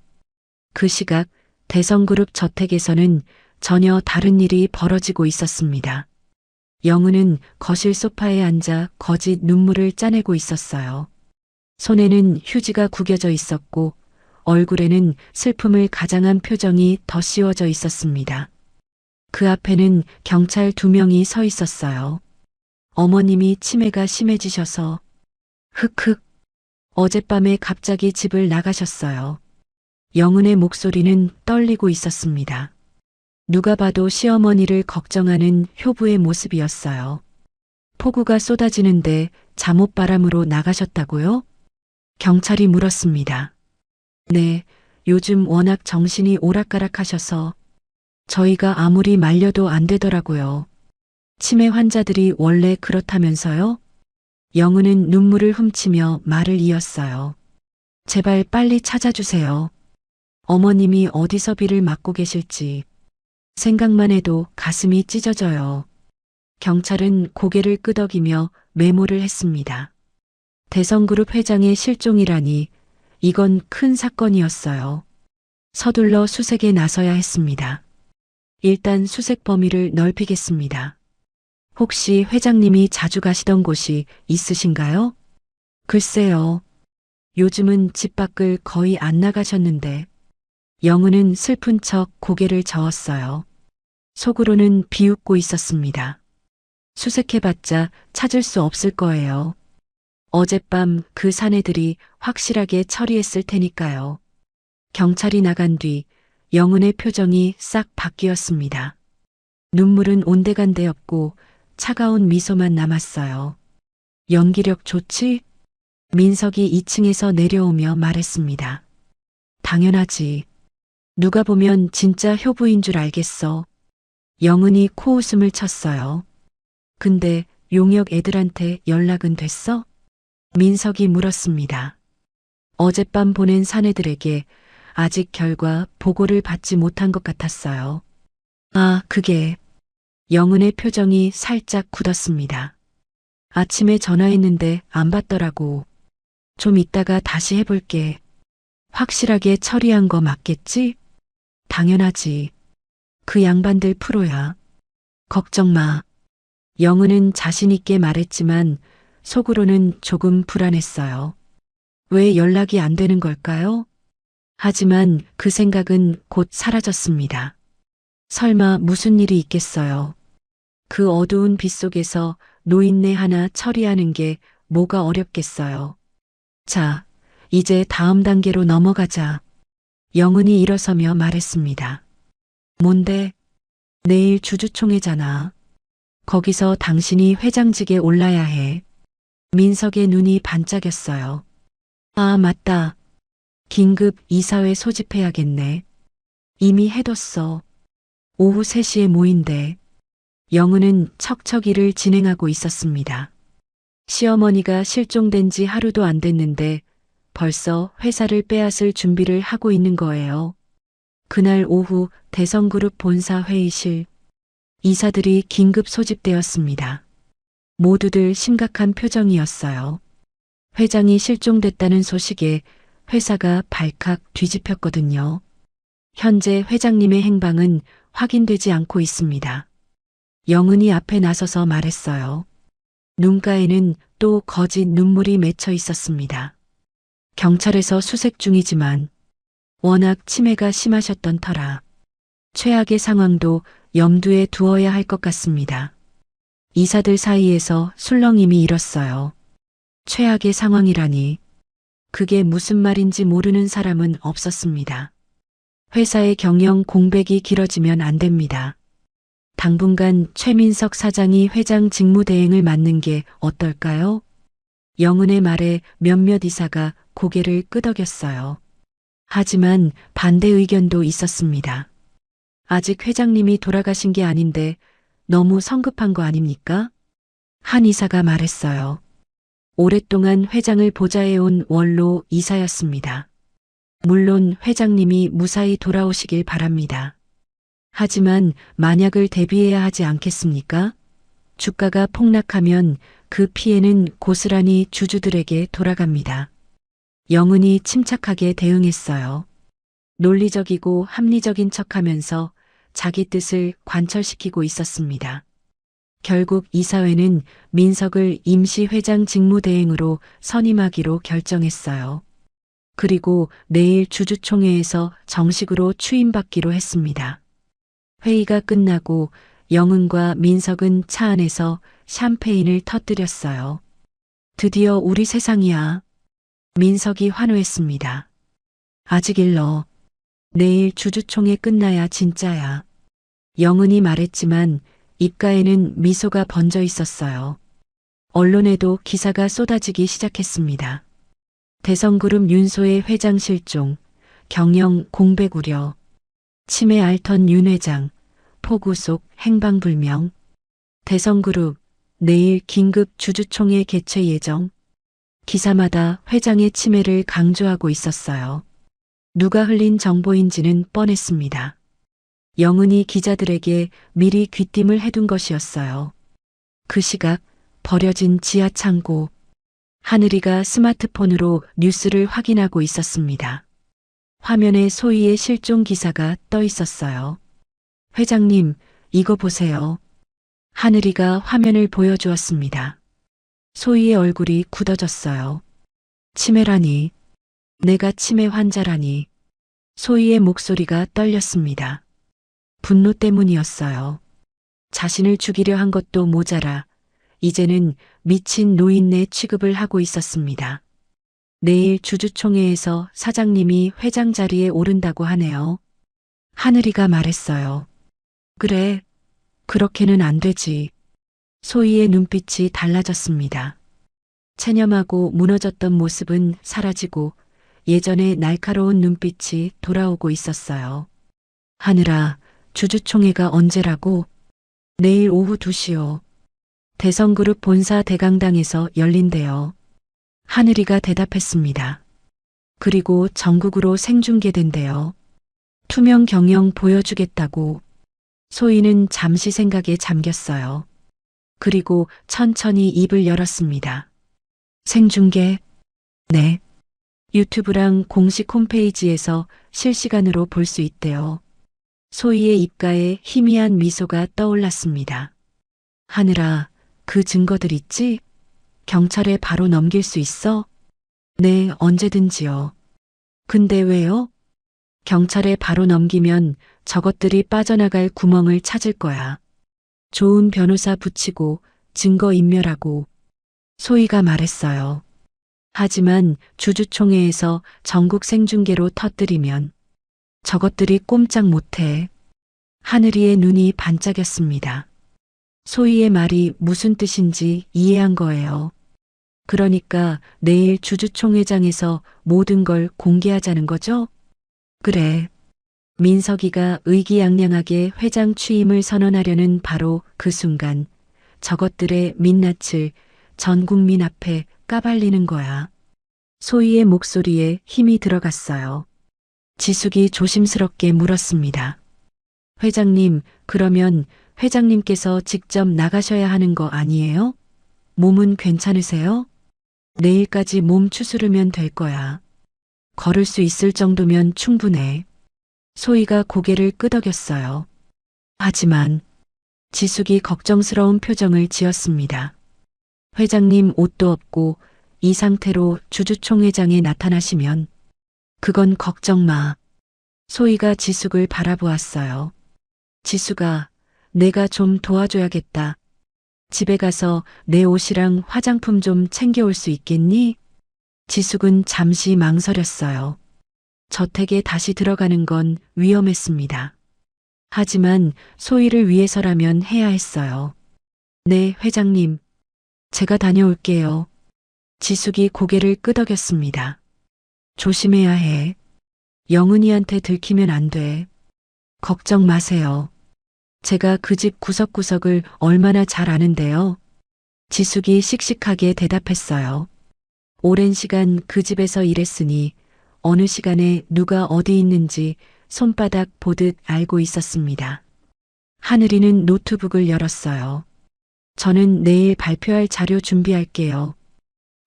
그 시각 대성그룹 저택에서는 전혀 다른 일이 벌어지고 있었습니다. 영은은 거실 소파에 앉아 거짓 눈물을 짜내고 있었어요. 손에는 휴지가 구겨져 있었고 얼굴에는 슬픔을 가장한 표정이 덧씌워져 있었습니다. 그 앞에는 경찰 2명이 서 있었어요. 어머님이 치매가 심해지셔서 흑흑 어젯밤에 갑자기 집을 나가셨어요. 영은의 목소리는 떨리고 있었습니다. 누가 봐도 시어머니를 걱정하는 효부의 모습이었어요. 폭우가 쏟아지는데 잠옷바람으로 나가셨다고요? 경찰이 물었습니다. 네, 요즘 워낙 정신이 오락가락하셔서 저희가 아무리 말려도 안 되더라고요. 치매 환자들이 원래 그렇다면서요? 영은은 눈물을 훔치며 말을 이었어요. 제발 빨리 찾아주세요. 어머님이 어디서 비를 맞고 계실지 생각만 해도 가슴이 찢어져요. 경찰은 고개를 끄덕이며 메모를 했습니다. 대성그룹 회장의 실종이라니 이건 큰 사건이었어요. 서둘러 수색에 나서야 했습니다. 일단 수색 범위를 넓히겠습니다. 혹시 회장님이 자주 가시던 곳이 있으신가요? 글쎄요. 요즘은 집 밖을 거의 안 나가셨는데. 영은은 슬픈 척 고개를 저었어요. 속으로는 비웃고 있었습니다. 수색해봤자 찾을 수 없을 거예요. 어젯밤 그 사내들이 확실하게 처리했을 테니까요. 경찰이 나간 뒤 영은의 표정이 싹 바뀌었습니다. 눈물은 온데간데 없고 차가운 미소만 남았어요. 연기력 좋지? 민석이 2층에서 내려오며 말했습니다. 당연하지. 누가 보면 진짜 효부인 줄 알겠어. 영은이 코웃음을 쳤어요. 근데 용역 애들한테 연락은 됐어? 민석이 물었습니다. 어젯밤 보낸 사내들에게 아직 결과 보고를 받지 못한 것 같았어요. 아, 그게. 영은의 표정이 살짝 굳었습니다. 아침에 전화했는데 안 받더라고. 좀 이따가 다시 해볼게. 확실하게 처리한 거 맞겠지? 당연하지. 그 양반들 프로야. 걱정 마. 영은은 자신있게 말했지만 속으로는 조금 불안했어요. 왜 연락이 안 되는 걸까요? 하지만 그 생각은 곧 사라졌습니다. 설마 무슨 일이 있겠어요. 그 어두운 빛 속에서 노인네 하나 처리하는 게 뭐가 어렵겠어요. 자, 이제 다음 단계로 넘어가자. 영은이 일어서며 말했습니다. 뭔데? 내일 주주총회잖아. 거기서 당신이 회장직에 올라야 해. 민석의 눈이 반짝였어요. 아, 맞다. 긴급 이사회 소집해야겠네. 이미 해뒀어. 오후 3시에 모인대. 영은은 척척 일을 진행하고 있었습니다. 시어머니가 실종된 지 하루도 안 됐는데 벌써 회사를 빼앗을 준비를 하고 있는 거예요. 그날 오후 대성그룹 본사 회의실, 이사들이 긴급 소집되었습니다. 모두들 심각한 표정이었어요. 회장이 실종됐다는 소식에 회사가 발칵 뒤집혔거든요. 현재 회장님의 행방은 확인되지 않고 있습니다. 영은이 앞에 나서서 말했어요. 눈가에는 또 거짓 눈물이 맺혀 있었습니다. 경찰에서 수색 중이지만 워낙 치매가 심하셨던 터라 최악의 상황도 염두에 두어야 할 것 같습니다. 이사들 사이에서 술렁임이 일었어요. 최악의 상황이라니 그게 무슨 말인지 모르는 사람은 없었습니다. 회사의 경영 공백이 길어지면 안 됩니다. 당분간 최민석 사장이 회장 직무대행을 맡는 게 어떨까요? 영은의 말에 몇몇 이사가 고개를 끄덕였어요. 하지만 반대 의견도 있었습니다. 아직 회장님이 돌아가신 게 아닌데 너무 성급한 거 아닙니까? 한 이사가 말했어요. 오랫동안 회장을 보좌해온 원로 이사였습니다. 물론 회장님이 무사히 돌아오시길 바랍니다. 하지만 만약을 대비해야 하지 않겠습니까? 주가가 폭락하면 그 피해는 고스란히 주주들에게 돌아갑니다. 영은이 침착하게 대응했어요. 논리적이고 합리적인 척하면서 자기 뜻을 관철시키고 있었습니다. 결국 이사회는 민석을 임시회장 직무대행으로 선임하기로 결정했어요. 그리고 내일 주주총회에서 정식으로 추임받기로 했습니다. 회의가 끝나고 영은과 민석은 차 안에서 샴페인을 터뜨렸어요. 드디어 우리 세상이야. 민석이 환호했습니다. 아직 일러. 내일 주주총회 끝나야 진짜야. 영은이 말했지만 입가에는 미소가 번져 있었어요. 언론에도 기사가 쏟아지기 시작했습니다. 대성그룹 윤소의 회장 실종, 경영 공백 우려, 치매 앓던 윤 회장, 폭우 속 행방불명, 대성그룹 내일 긴급 주주총회 개최 예정. 기사마다 회장의 치매를 강조하고 있었어요. 누가 흘린 정보인지는 뻔했습니다. 영은이 기자들에게 미리 귀띔을 해둔 것이었어요. 그 시각 버려진 지하 창고. 하늘이가 스마트폰으로 뉴스를 확인하고 있었습니다. 화면에 소희의 실종 기사가 떠 있었어요. 회장님, 이거 보세요. 하늘이가 화면을 보여주었습니다. 소희의 얼굴이 굳어졌어요. 치매라니. 내가 치매 환자라니. 소희의 목소리가 떨렸습니다. 분노 때문이었어요. 자신을 죽이려 한 것도 모자라 이제는 미친 노인네 취급을 하고 있었습니다. 내일 주주총회에서 사장님이 회장 자리에 오른다고 하네요. 하늘이가 말했어요. 그래, 그렇게는 안 되지. 소희의 눈빛이 달라졌습니다. 체념하고 무너졌던 모습은 사라지고 예전의 날카로운 눈빛이 돌아오고 있었어요. 하늘아, 주주총회가 언제라고? 내일 오후 2시요. 대성그룹 본사 대강당에서 열린대요. 하늘이가 대답했습니다. 그리고 전국으로 생중계된대요. 투명 경영 보여주겠다고. 소희는 잠시 생각에 잠겼어요. 그리고 천천히 입을 열었습니다. 생중계? 네. 유튜브랑 공식 홈페이지에서 실시간으로 볼 수 있대요. 소희의 입가에 희미한 미소가 떠올랐습니다. 하늘아, 그 증거들 있지? 경찰에 바로 넘길 수 있어? 네, 언제든지요. 근데 왜요? 경찰에 바로 넘기면 저것들이 빠져나갈 구멍을 찾을 거야. 좋은 변호사 붙이고 증거 인멸하고. 소희가 말했어요. 하지만 주주총회에서 전국 생중계로 터뜨리면 저것들이 꼼짝 못해. 하늘이의 눈이 반짝였습니다. 소희의 말이 무슨 뜻인지 이해한 거예요. 그러니까 내일 주주총회장에서 모든 걸 공개하자는 거죠? 그래. 민석이가 의기양양하게 회장 취임을 선언하려는 바로 그 순간 저것들의 민낯을 전 국민 앞에 까발리는 거야. 소희의 목소리에 힘이 들어갔어요. 지숙이 조심스럽게 물었습니다. 회장님, 그러면 회장님께서 직접 나가셔야 하는 거 아니에요? 몸은 괜찮으세요? 내일까지 몸 추스르면 될 거야. 걸을 수 있을 정도면 충분해. 소희가 고개를 끄덕였어요. 하지만 지숙이 걱정스러운 표정을 지었습니다. 회장님 옷도 없고 이 상태로 주주총회장에 나타나시면 그건 걱정 마. 소희가 지숙을 바라보았어요. 지숙아, 내가 좀 도와줘야겠다. 집에 가서 내 옷이랑 화장품 좀 챙겨올 수 있겠니? 지숙은 잠시 망설였어요. 저택에 다시 들어가는 건 위험했습니다. 하지만 소희를 위해서라면 해야 했어요. 네, 회장님. 제가 다녀올게요. 지숙이 고개를 끄덕였습니다. 조심해야 해. 영은이한테 들키면 안 돼. 걱정 마세요. 제가 그 집 구석구석을 얼마나 잘 아는데요. 지숙이 씩씩하게 대답했어요. 오랜 시간 그 집에서 일했으니 어느 시간에 누가 어디 있는지 손바닥 보듯 알고 있었습니다. 하늘이는 노트북을 열었어요. 저는 내일 발표할 자료 준비할게요.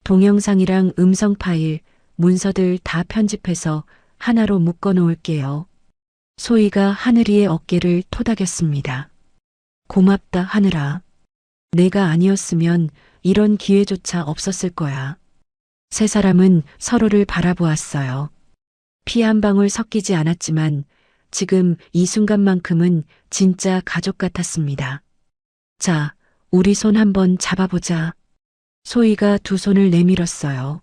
동영상이랑 음성 파일, 문서들 다 편집해서 하나로 묶어 놓을게요. 소희가 하늘이의 어깨를 토닥였습니다. 고맙다, 하늘아. 내가 아니었으면 이런 기회조차 없었을 거야. 세 사람은 서로를 바라보았어요. 피 한 방울 섞이지 않았지만 지금 이 순간만큼은 진짜 가족 같았습니다. 자, 우리 손 한번 잡아보자. 소희가 두 손을 내밀었어요.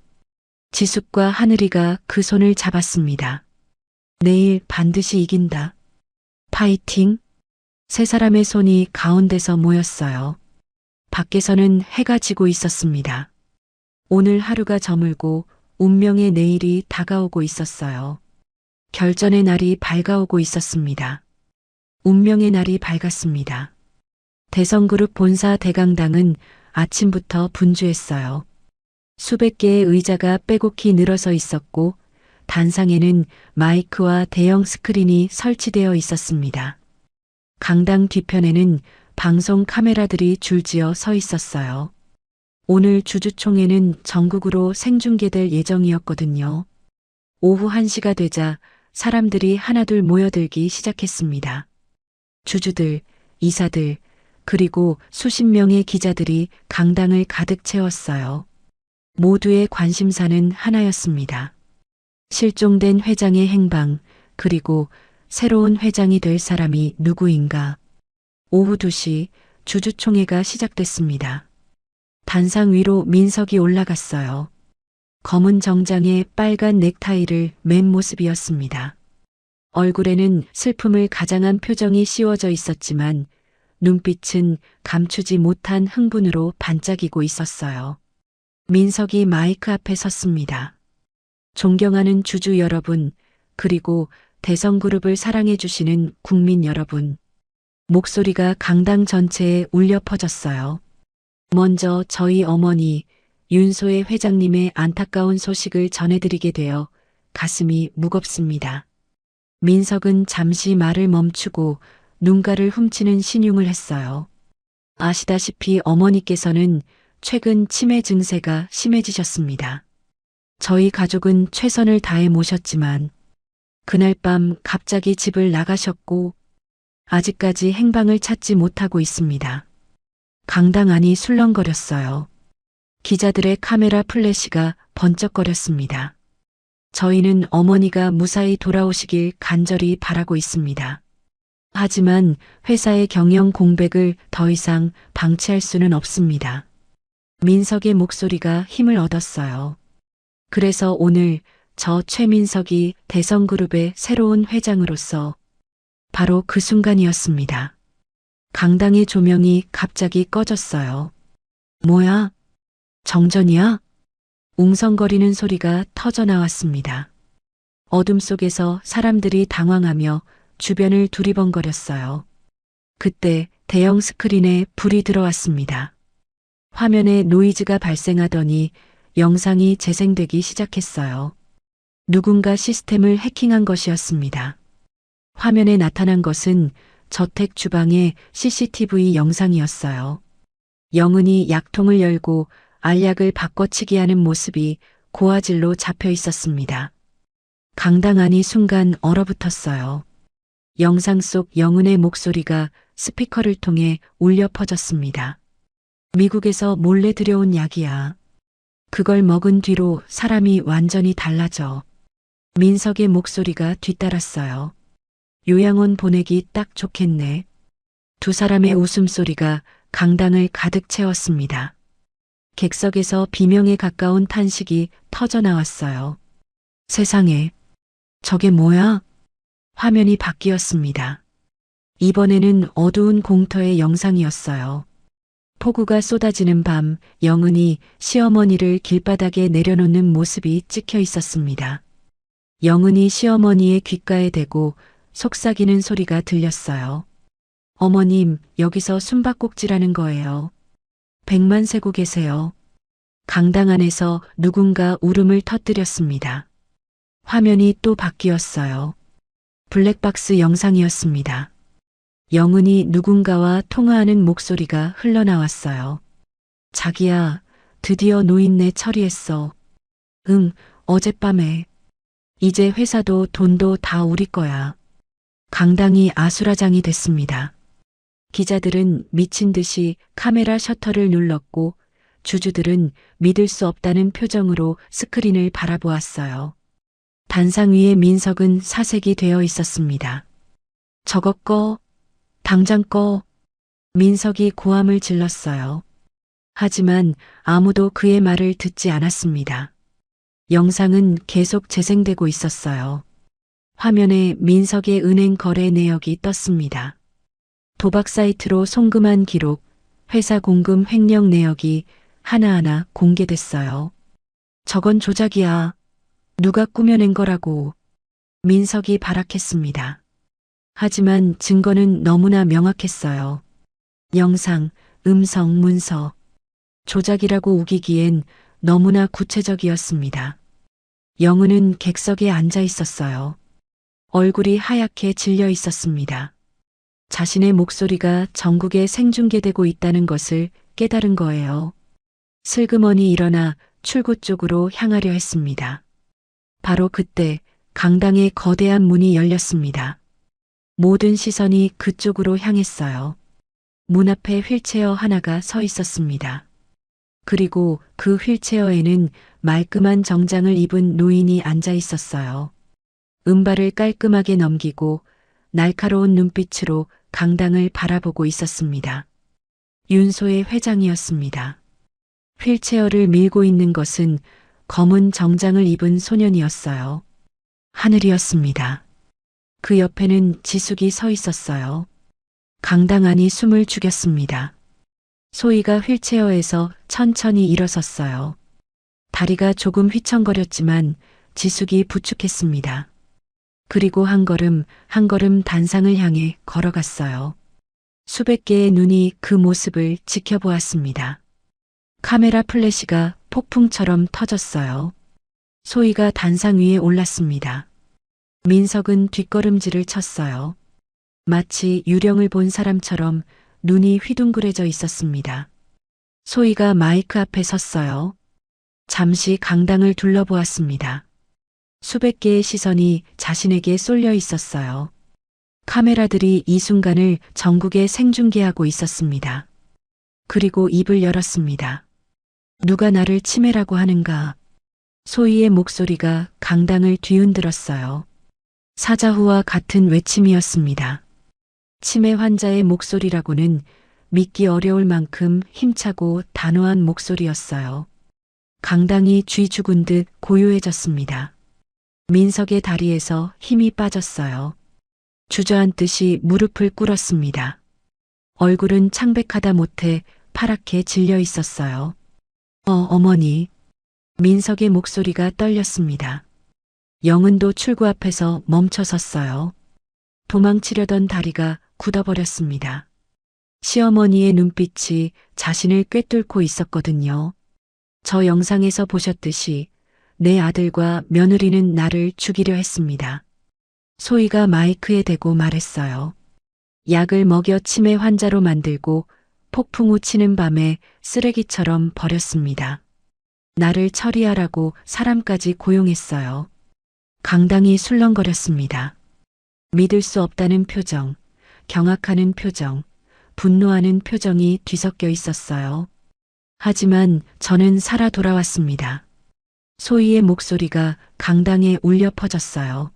지숙과 하늘이가 그 손을 잡았습니다. 내일 반드시 이긴다. 파이팅! 세 사람의 손이 가운데서 모였어요. 밖에서는 해가 지고 있었습니다. 오늘 하루가 저물고 운명의 내일이 다가오고 있었어요. 결전의 날이 밝아오고 있었습니다. 운명의 날이 밝았습니다. 대성그룹 본사 대강당은 아침부터 분주했어요. 수백 개의 의자가 빼곡히 늘어서 있었고 단상에는 마이크와 대형 스크린이 설치되어 있었습니다. 강당 뒤편에는 방송 카메라들이 줄지어 서 있었어요. 오늘 주주총회는 전국으로 생중계될 예정이었거든요. 오후 1시가 되자 사람들이 하나둘 모여들기 시작했습니다. 주주들, 이사들, 그리고 수십 명의 기자들이 강당을 가득 채웠어요. 모두의 관심사는 하나였습니다. 실종된 회장의 행방, 그리고 새로운 회장이 될 사람이 누구인가. 오후 2시 주주총회가 시작됐습니다. 단상 위로 민석이 올라갔어요. 검은 정장에 빨간 넥타이를 맨 모습이었습니다. 얼굴에는 슬픔을 가장한 표정이 씌워져 있었지만 눈빛은 감추지 못한 흥분으로 반짝이고 있었어요. 민석이 마이크 앞에 섰습니다. 존경하는 주주 여러분, 그리고 대성그룹을 사랑해 주시는 국민 여러분. 목소리가 강당 전체에 울려 퍼졌어요. 먼저 저희 어머니 윤소혜 회장님의 안타까운 소식을 전해드리게 되어 가슴이 무겁습니다. 민석은 잠시 말을 멈추고 눈가를 훔치는 신용을 했어요. 아시다시피 어머니께서는 최근 치매 증세가 심해지셨습니다. 저희 가족은 최선을 다해 모셨지만 그날 밤 갑자기 집을 나가셨고 아직까지 행방을 찾지 못하고 있습니다. 강당 안이 술렁거렸어요. 기자들의 카메라 플래시가 번쩍거렸습니다. 저희는 어머니가 무사히 돌아오시길 간절히 바라고 있습니다. 하지만 회사의 경영 공백을 더 이상 방치할 수는 없습니다. 민석의 목소리가 힘을 얻었어요. 그래서 오늘 저 최민석이 대성그룹의 새로운 회장으로서 바로 그 순간이었습니다. 강당의 조명이 갑자기 꺼졌어요. 뭐야? 정전이야? 웅성거리는 소리가 터져 나왔습니다. 어둠 속에서 사람들이 당황하며 주변을 두리번거렸어요. 그때 대형 스크린에 불이 들어왔습니다. 화면에 노이즈가 발생하더니 영상이 재생되기 시작했어요. 누군가 시스템을 해킹한 것이었습니다. 화면에 나타난 것은 저택 주방의 CCTV 영상이었어요. 영은이 약통을 열고 알약을 바꿔치기 하는 모습이 고화질로 잡혀 있었습니다. 강당 안이 순간 얼어붙었어요. 영상 속 영은의 목소리가 스피커를 통해 울려 퍼졌습니다. 미국에서 몰래 들여온 약이야. 그걸 먹은 뒤로 사람이 완전히 달라져. 민석의 목소리가 뒤따랐어요. 요양원 보내기 딱 좋겠네. 두 사람의 웃음소리가 강당을 가득 채웠습니다. 객석에서 비명에 가까운 탄식이 터져 나왔어요. 세상에, 저게 뭐야? 화면이 바뀌었습니다. 이번에는 어두운 공터의 영상이었어요. 폭우가 쏟아지는 밤, 영은이 시어머니를 길바닥에 내려놓는 모습이 찍혀 있었습니다. 영은이 시어머니의 귓가에 대고 속삭이는 소리가 들렸어요. 어머님, 여기서 숨바꼭질하는 거예요. 백만 세고 계세요. 강당 안에서 누군가 울음을 터뜨렸습니다. 화면이 또 바뀌었어요. 블랙박스 영상이었습니다. 영은이 누군가와 통화하는 목소리가 흘러나왔어요. 자기야, 드디어 노인네 처리했어. 응, 어젯밤에. 이제 회사도 돈도 다 우리 거야. 강당이 아수라장이 됐습니다. 기자들은 미친 듯이 카메라 셔터를 눌렀고 주주들은 믿을 수 없다는 표정으로 스크린을 바라보았어요. 단상 위에 민석은 사색이 되어 있었습니다. 저거 꺼, 당장 꺼. 민석이 고함을 질렀어요. 하지만 아무도 그의 말을 듣지 않았습니다. 영상은 계속 재생되고 있었어요. 화면에 민석의 은행 거래 내역이 떴습니다. 도박 사이트로 송금한 기록, 회사 공금 횡령 내역이 하나하나 공개됐어요. 저건 조작이야. 누가 꾸며낸 거라고. 민석이 발악했습니다. 하지만 증거는 너무나 명확했어요. 영상, 음성, 문서. 조작이라고 우기기엔 너무나 구체적이었습니다. 영은은 객석에 앉아 있었어요. 얼굴이 하얗게 질려 있었습니다. 자신의 목소리가 전국에 생중계되고 있다는 것을 깨달은 거예요. 슬그머니 일어나 출구 쪽으로 향하려 했습니다. 바로 그때 강당의 거대한 문이 열렸습니다. 모든 시선이 그쪽으로 향했어요. 문 앞에 휠체어 하나가 서 있었습니다. 그리고 그 휠체어에는 말끔한 정장을 입은 노인이 앉아 있었어요. 은발을 깔끔하게 넘기고 날카로운 눈빛으로 강당을 바라보고 있었습니다. 윤소의 회장이었습니다. 휠체어를 밀고 있는 것은 검은 정장을 입은 소년이었어요. 하늘이었습니다. 그 옆에는 지숙이 서 있었어요. 강당 안이 숨을 죽였습니다. 소희가 휠체어에서 천천히 일어섰어요. 다리가 조금 휘청거렸지만 지숙이 부축했습니다. 그리고 한 걸음 한 걸음 단상을 향해 걸어갔어요. 수백 개의 눈이 그 모습을 지켜보았습니다. 카메라 플래시가 폭풍처럼 터졌어요. 소희가 단상 위에 올랐습니다. 민석은 뒷걸음질을 쳤어요. 마치 유령을 본 사람처럼 눈이 휘둥그레져 있었습니다. 소희가 마이크 앞에 섰어요. 잠시 강당을 둘러보았습니다. 수백 개의 시선이 자신에게 쏠려 있었어요. 카메라들이 이 순간을 전국에 생중계하고 있었습니다. 그리고 입을 열었습니다. 누가 나를 치매라고 하는가? 소희의 목소리가 강당을 뒤흔들었어요. 사자후와 같은 외침이었습니다. 치매 환자의 목소리라고는 믿기 어려울 만큼 힘차고 단호한 목소리였어요. 강당이 쥐 죽은 듯 고요해졌습니다. 민석의 다리에서 힘이 빠졌어요. 주저앉듯이 무릎을 꿇었습니다. 얼굴은 창백하다 못해 파랗게 질려 있었어요. 어머니. 민석의 목소리가 떨렸습니다. 영은도 출구 앞에서 멈춰 섰어요. 도망치려던 다리가 굳어버렸습니다. 시어머니의 눈빛이 자신을 꿰뚫고 있었거든요. 저 영상에서 보셨듯이 내 아들과 며느리는 나를 죽이려 했습니다. 소희가 마이크에 대고 말했어요. 약을 먹여 치매 환자로 만들고 폭풍 우 치는 밤에 쓰레기처럼 버렸습니다. 나를 처리하라고 사람까지 고용했어요. 강당이 술렁거렸습니다. 믿을 수 없다는 표정, 경악하는 표정, 분노하는 표정이 뒤섞여 있었어요. 하지만 저는 살아 돌아왔습니다. 소희의 목소리가 강당에 울려 퍼졌어요.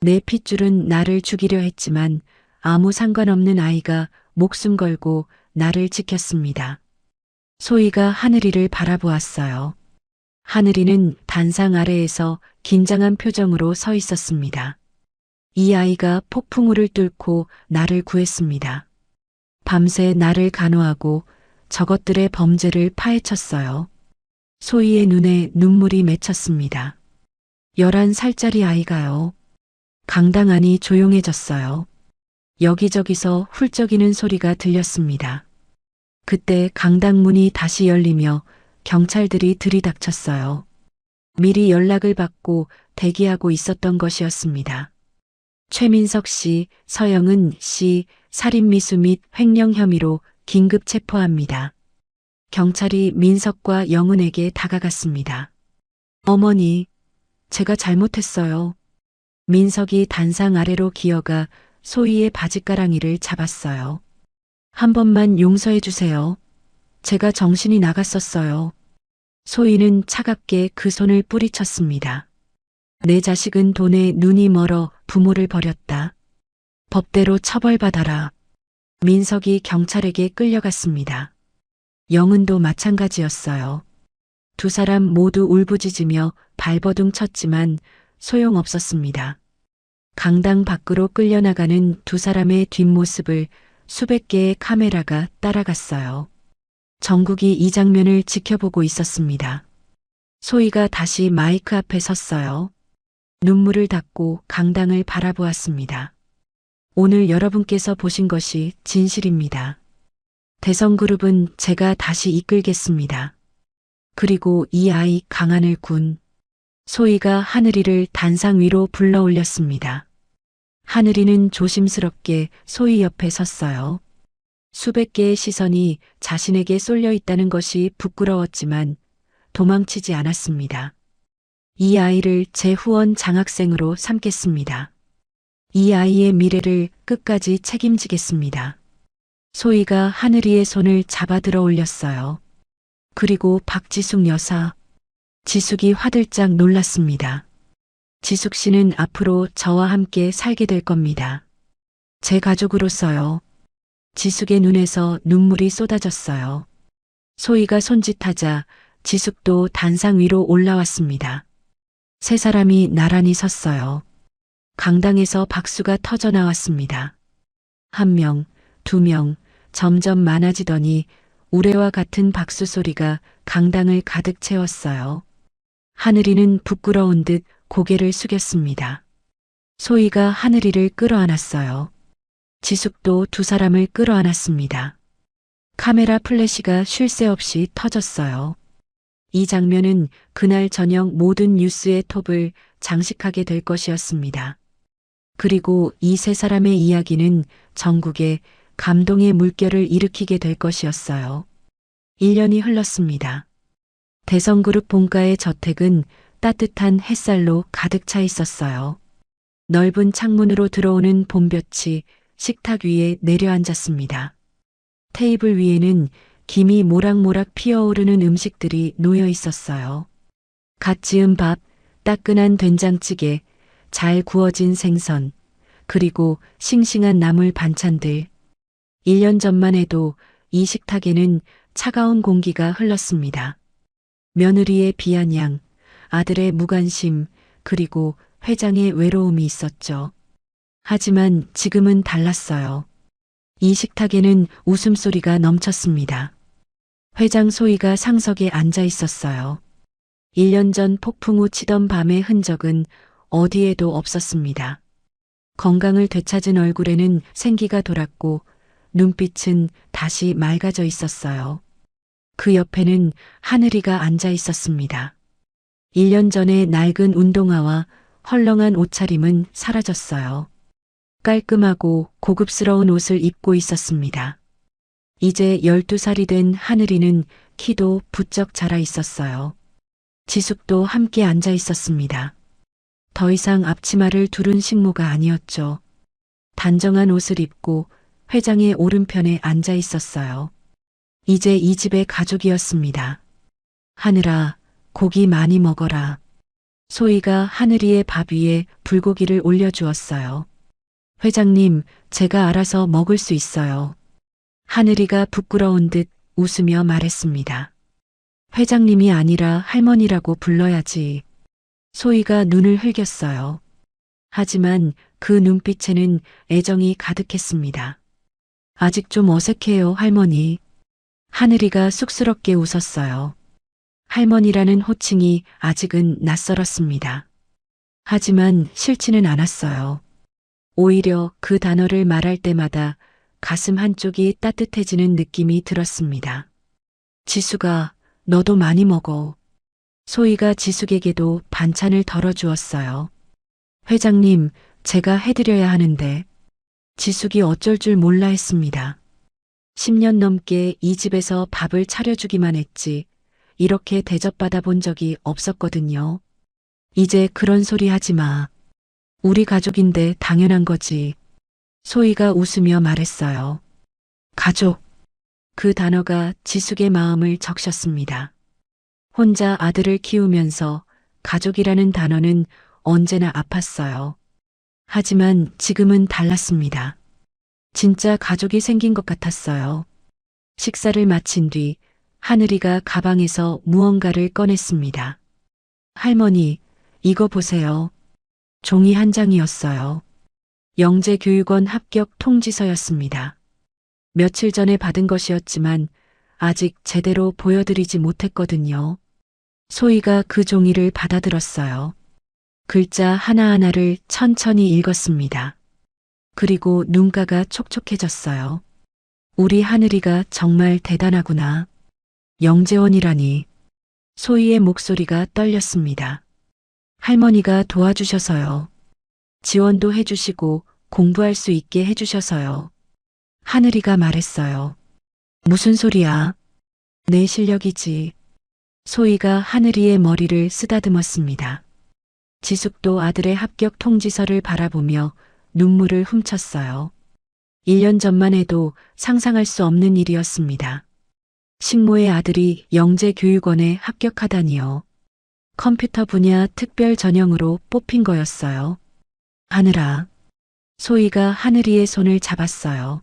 내 핏줄은 나를 죽이려 했지만 아무 상관없는 아이가 목숨 걸고 나를 지켰습니다. 소희가 하늘이를 바라보았어요. 하늘이는 단상 아래에서 긴장한 표정으로 서 있었습니다. 이 아이가 폭풍우를 뚫고 나를 구했습니다. 밤새 나를 간호하고 저것들의 범죄를 파헤쳤어요. 소희의 눈에 눈물이 맺혔습니다. 11살짜리 아이가요. 강당 안이 조용해졌어요. 여기저기서 훌쩍이는 소리가 들렸습니다. 그때 강당 문이 다시 열리며 경찰들이 들이닥쳤어요. 미리 연락을 받고 대기하고 있었던 것이었습니다. 최민석 씨, 서영은 씨 살인미수 및 횡령 혐의로 긴급 체포합니다. 경찰이 민석과 영은에게 다가갔습니다. 어머니, 제가 잘못했어요. 민석이 단상 아래로 기어가 소희의 바지가랑이를 잡았어요. 한 번만 용서해 주세요. 제가 정신이 나갔었어요. 소희는 차갑게 그 손을 뿌리쳤습니다. 내 자식은 돈에 눈이 멀어 부모를 버렸다. 법대로 처벌받아라. 민석이 경찰에게 끌려갔습니다. 영은도 마찬가지였어요. 두 사람 모두 울부짖으며 발버둥 쳤지만 소용없었습니다. 강당 밖으로 끌려나가는 두 사람의 뒷모습을 수백 개의 카메라가 따라갔어요. 전국이 이 장면을 지켜보고 있었습니다. 소희가 다시 마이크 앞에 섰어요. 눈물을 닦고 강당을 바라보았습니다. 오늘 여러분께서 보신 것이 진실입니다. 대성그룹은 제가 다시 이끌겠습니다. 그리고 이 아이 강한을 군. 소희가 하늘이를 단상 위로 불러 올렸습니다. 하늘이는 조심스럽게 소희 옆에 섰어요. 수백 개의 시선이 자신에게 쏠려 있다는 것이 부끄러웠지만 도망치지 않았습니다. 이 아이를 제 후원 장학생으로 삼겠습니다. 이 아이의 미래를 끝까지 책임지겠습니다. 소희가 하늘이의 손을 잡아 들어 올렸어요. 그리고 박지숙 여사. 지숙이 화들짝 놀랐습니다. 지숙 씨는 앞으로 저와 함께 살게 될 겁니다. 제 가족으로서요. 지숙의 눈에서 눈물이 쏟아졌어요. 소희가 손짓하자 지숙도 단상 위로 올라왔습니다. 세 사람이 나란히 섰어요. 강당에서 박수가 터져 나왔습니다. 한 명, 두 명, 점점 많아지더니 우레와 같은 박수 소리가 강당을 가득 채웠어요. 하늘이는 부끄러운 듯 고개를 숙였습니다. 소희가 하늘이를 끌어안았어요. 지숙도 두 사람을 끌어안았습니다. 카메라 플래시가 쉴 새 없이 터졌어요. 이 장면은 그날 저녁 모든 뉴스의 톱을 장식하게 될 것이었습니다. 그리고 이 세 사람의 이야기는 전국에 감동의 물결을 일으키게 될 것이었어요. 1년이 흘렀습니다. 대성그룹 본가의 저택은 따뜻한 햇살로 가득 차 있었어요. 넓은 창문으로 들어오는 봄볕이 식탁 위에 내려앉았습니다. 테이블 위에는 김이 모락모락 피어오르는 음식들이 놓여 있었어요. 갓 지은 밥, 따끈한 된장찌개, 잘 구워진 생선, 그리고 싱싱한 나물 반찬들. 1년 전만 해도 이 식탁에는 차가운 공기가 흘렀습니다. 며느리의 비아냥, 아들의 무관심, 그리고 회장의 외로움이 있었죠. 하지만 지금은 달랐어요. 이 식탁에는 웃음소리가 넘쳤습니다. 회장 소희가 상석에 앉아 있었어요. 1년 전 폭풍 우 치던 밤의 흔적은 어디에도 없었습니다. 건강을 되찾은 얼굴에는 생기가 돌았고 눈빛은 다시 맑아져 있었어요. 그 옆에는 하늘이가 앉아 있었습니다. 1년 전의 낡은 운동화와 헐렁한 옷차림은 사라졌어요. 깔끔하고 고급스러운 옷을 입고 있었습니다. 이제 12살이 된 하늘이는 키도 부쩍 자라 있었어요. 지숙도 함께 앉아 있었습니다. 더 이상 앞치마를 두른 식모가 아니었죠. 단정한 옷을 입고 회장의 오른편에 앉아 있었어요. 이제 이 집의 가족이었습니다. 하늘아, 고기 많이 먹어라. 소희가 하늘이의 밥 위에 불고기를 올려주었어요. 회장님, 제가 알아서 먹을 수 있어요. 하늘이가 부끄러운 듯 웃으며 말했습니다. 회장님이 아니라 할머니라고 불러야지. 소희가 눈을 흘겼어요. 하지만 그 눈빛에는 애정이 가득했습니다. 아직 좀 어색해요, 할머니. 하늘이가 쑥스럽게 웃었어요. 할머니라는 호칭이 아직은 낯설었습니다. 하지만 싫지는 않았어요. 오히려 그 단어를 말할 때마다 가슴 한쪽이 따뜻해지는 느낌이 들었습니다. 지수가, 너도 많이 먹어. 소희가 지숙에게도 반찬을 덜어주었어요. 회장님, 제가 해드려야 하는데. 지숙이 어쩔 줄 몰라 했습니다. 10년 넘게 이 집에서 밥을 차려주기만 했지 이렇게 대접받아 본 적이 없었거든요. 이제 그런 소리 하지 마. 우리 가족인데 당연한 거지. 소희가 웃으며 말했어요. 가족. 그 단어가 지숙의 마음을 적셨습니다. 혼자 아들을 키우면서 가족이라는 단어는 언제나 아팠어요. 하지만 지금은 달랐습니다. 진짜 가족이 생긴 것 같았어요. 식사를 마친 뒤 하늘이가 가방에서 무언가를 꺼냈습니다. 할머니, 이거 보세요. 종이 한 장이었어요. 영재교육원 합격 통지서였습니다. 며칠 전에 받은 것이었지만 아직 제대로 보여드리지 못했거든요. 소희가 그 종이를 받아들었어요. 글자 하나하나를 천천히 읽었습니다. 그리고 눈가가 촉촉해졌어요. 우리 하늘이가 정말 대단하구나. 영재원이라니. 소희의 목소리가 떨렸습니다. 할머니가 도와주셔서요. 지원도 해주시고 공부할 수 있게 해주셔서요. 하늘이가 말했어요. 무슨 소리야? 내 실력이지. 소희가 하늘이의 머리를 쓰다듬었습니다. 지숙도 아들의 합격 통지서를 바라보며 눈물을 훔쳤어요. 1년 전만 해도 상상할 수 없는 일이었습니다. 식모의 아들이 영재교육원에 합격하다니요. 컴퓨터 분야 특별 전형으로 뽑힌 거였어요. 하늘아. 소희가 하늘이의 손을 잡았어요.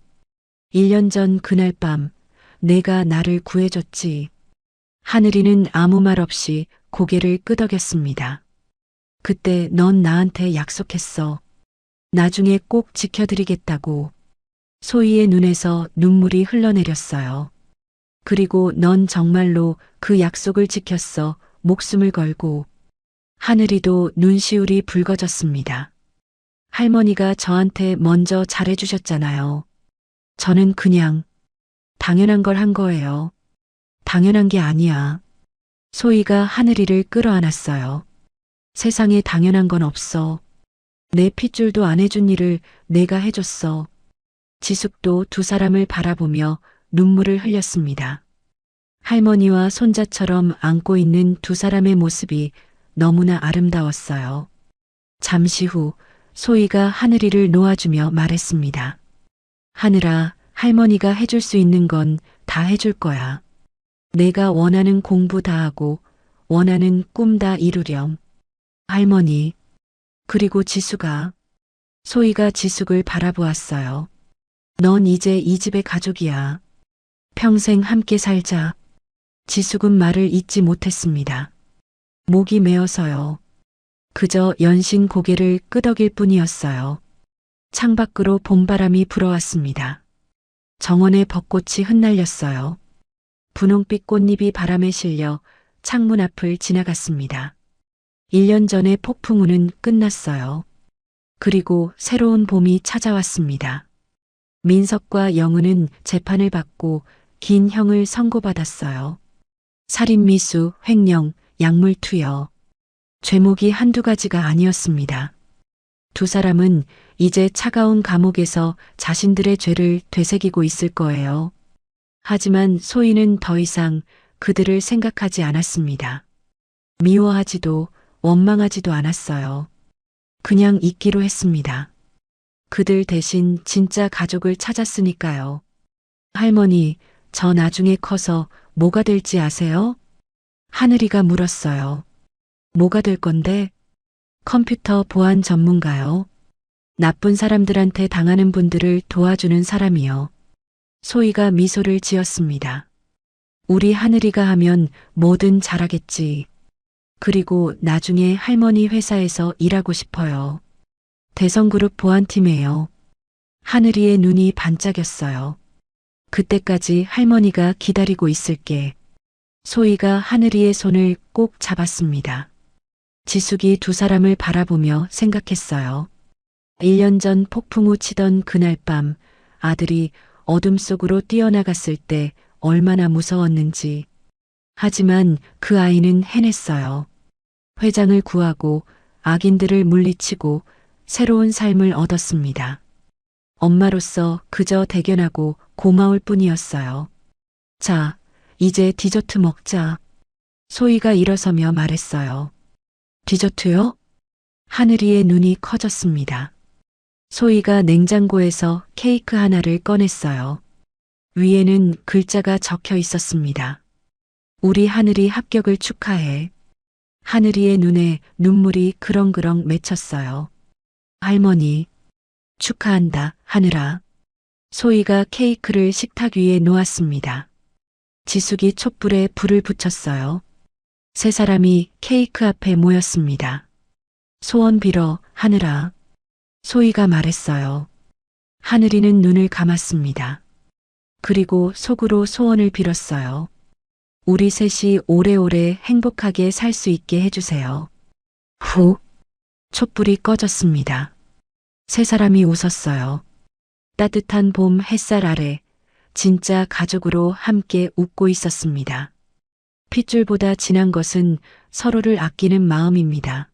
1년 전 그날 밤 내가 나를 구해줬지. 하늘이는 아무 말 없이 고개를 끄덕였습니다. 그때 넌 나한테 약속했어. 나중에 꼭 지켜드리겠다고. 소희의 눈에서 눈물이 흘러내렸어요. 그리고 넌 정말로 그 약속을 지켰어. 목숨을 걸고. 하늘이도 눈시울이 붉어졌습니다. 할머니가 저한테 먼저 잘해주셨잖아요. 저는 그냥 당연한 걸 한 거예요. 당연한 게 아니야. 소희가 하늘이를 끌어안았어요. 세상에 당연한 건 없어. 내 핏줄도 안 해준 일을 내가 해줬어. 지숙도 두 사람을 바라보며 눈물을 흘렸습니다. 할머니와 손자처럼 안고 있는 두 사람의 모습이 너무나 아름다웠어요. 잠시 후 소희가 하늘이를 놓아주며 말했습니다. 하늘아, 할머니가 해줄 수 있는 건 다 해줄 거야. 내가 원하는 공부 다 하고 원하는 꿈 다 이루렴. 할머니. 그리고 지숙아. 소희가 지숙을 바라보았어요. 넌 이제 이 집의 가족이야. 평생 함께 살자. 지숙은 말을 잇지 못했습니다. 목이 메어서요. 그저 연신 고개를 끄덕일 뿐이었어요. 창밖으로 봄바람이 불어왔습니다. 정원의 벚꽃이 흩날렸어요. 분홍빛 꽃잎이 바람에 실려 창문 앞을 지나갔습니다. 1년 전의 폭풍우는 끝났어요. 그리고 새로운 봄이 찾아왔습니다. 민석과 영은은 재판을 받고 긴 형을 선고받았어요. 살인미수, 횡령, 약물투여. 죄목이 한두 가지가 아니었습니다. 두 사람은 이제 차가운 감옥에서 자신들의 죄를 되새기고 있을 거예요. 하지만 소희는 더 이상 그들을 생각하지 않았습니다. 미워하지도 원망하지도 않았어요. 그냥 잊기로 했습니다. 그들 대신 진짜 가족을 찾았으니까요. 할머니, 저 나중에 커서 뭐가 될지 아세요? 하늘이가 물었어요. 뭐가 될 건데? 컴퓨터 보안 전문가요. 나쁜 사람들한테 당하는 분들을 도와주는 사람이요. 소희가 미소를 지었습니다. 우리 하늘이가 하면 뭐든 잘하겠지. 그리고 나중에 할머니 회사에서 일하고 싶어요. 대성그룹 보안팀에요. 하늘이의 눈이 반짝였어요. 그때까지 할머니가 기다리고 있을게. 소희가 하늘이의 손을 꼭 잡았습니다. 지숙이 두 사람을 바라보며 생각했어요. 1년 전 폭풍우 치던 그날 밤 아들이 어둠 속으로 뛰어나갔을 때 얼마나 무서웠는지. 하지만 그 아이는 해냈어요. 회장을 구하고 악인들을 물리치고 새로운 삶을 얻었습니다. 엄마로서 그저 대견하고 고마울 뿐이었어요. 자, 이제 디저트 먹자. 소희가 일어서며 말했어요. 디저트요? 하늘이의 눈이 커졌습니다. 소희가 냉장고에서 케이크 하나를 꺼냈어요. 위에는 글자가 적혀 있었습니다. 우리 하늘이 합격을 축하해. 하늘이의 눈에 눈물이 그렁그렁 맺혔어요. 할머니, 축하한다, 하늘아. 소희가 케이크를 식탁 위에 놓았습니다. 지숙이 촛불에 불을 붙였어요. 세 사람이 케이크 앞에 모였습니다. 소원 빌어, 하늘아. 소희가 말했어요. 하늘이는 눈을 감았습니다. 그리고 속으로 소원을 빌었어요. 우리 셋이 오래오래 행복하게 살 수 있게 해주세요. 후, 촛불이 꺼졌습니다. 세 사람이 웃었어요. 따뜻한 봄 햇살 아래 진짜 가족으로 함께 웃고 있었습니다. 핏줄보다 진한 것은 서로를 아끼는 마음입니다.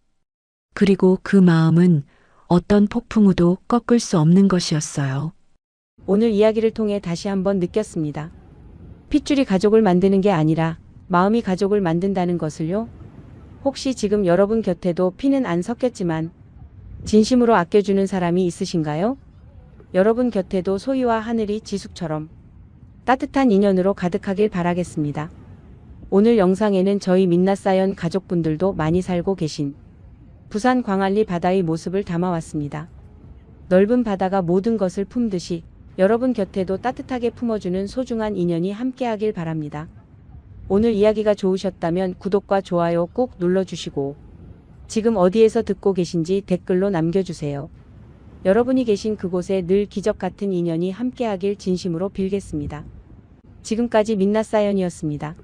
그리고 그 마음은 어떤 폭풍우도 꺾을 수 없는 것이었어요. 오늘 이야기를 통해 다시 한번 느꼈습니다. 핏줄이 가족을 만드는 게 아니라 마음이 가족을 만든다는 것을요. 혹시 지금 여러분 곁에도 피는 안 섞였지만 진심으로 아껴주는 사람이 있으신가요? 여러분 곁에도 소희와 하늘이 지숙처럼 따뜻한 인연으로 가득하길 바라겠습니다. 오늘 영상에는 저희 민낯사연 가족분들도 많이 살고 계신 부산 광안리 바다의 모습을 담아왔습니다. 넓은 바다가 모든 것을 품듯이 여러분 곁에도 따뜻하게 품어주는 소중한 인연이 함께하길 바랍니다. 오늘 이야기가 좋으셨다면 구독과 좋아요 꼭 눌러주시고 지금 어디에서 듣고 계신지 댓글로 남겨주세요. 여러분이 계신 그곳에 늘 기적 같은 인연이 함께하길 진심으로 빌겠습니다. 지금까지 민낯사연이었습니다.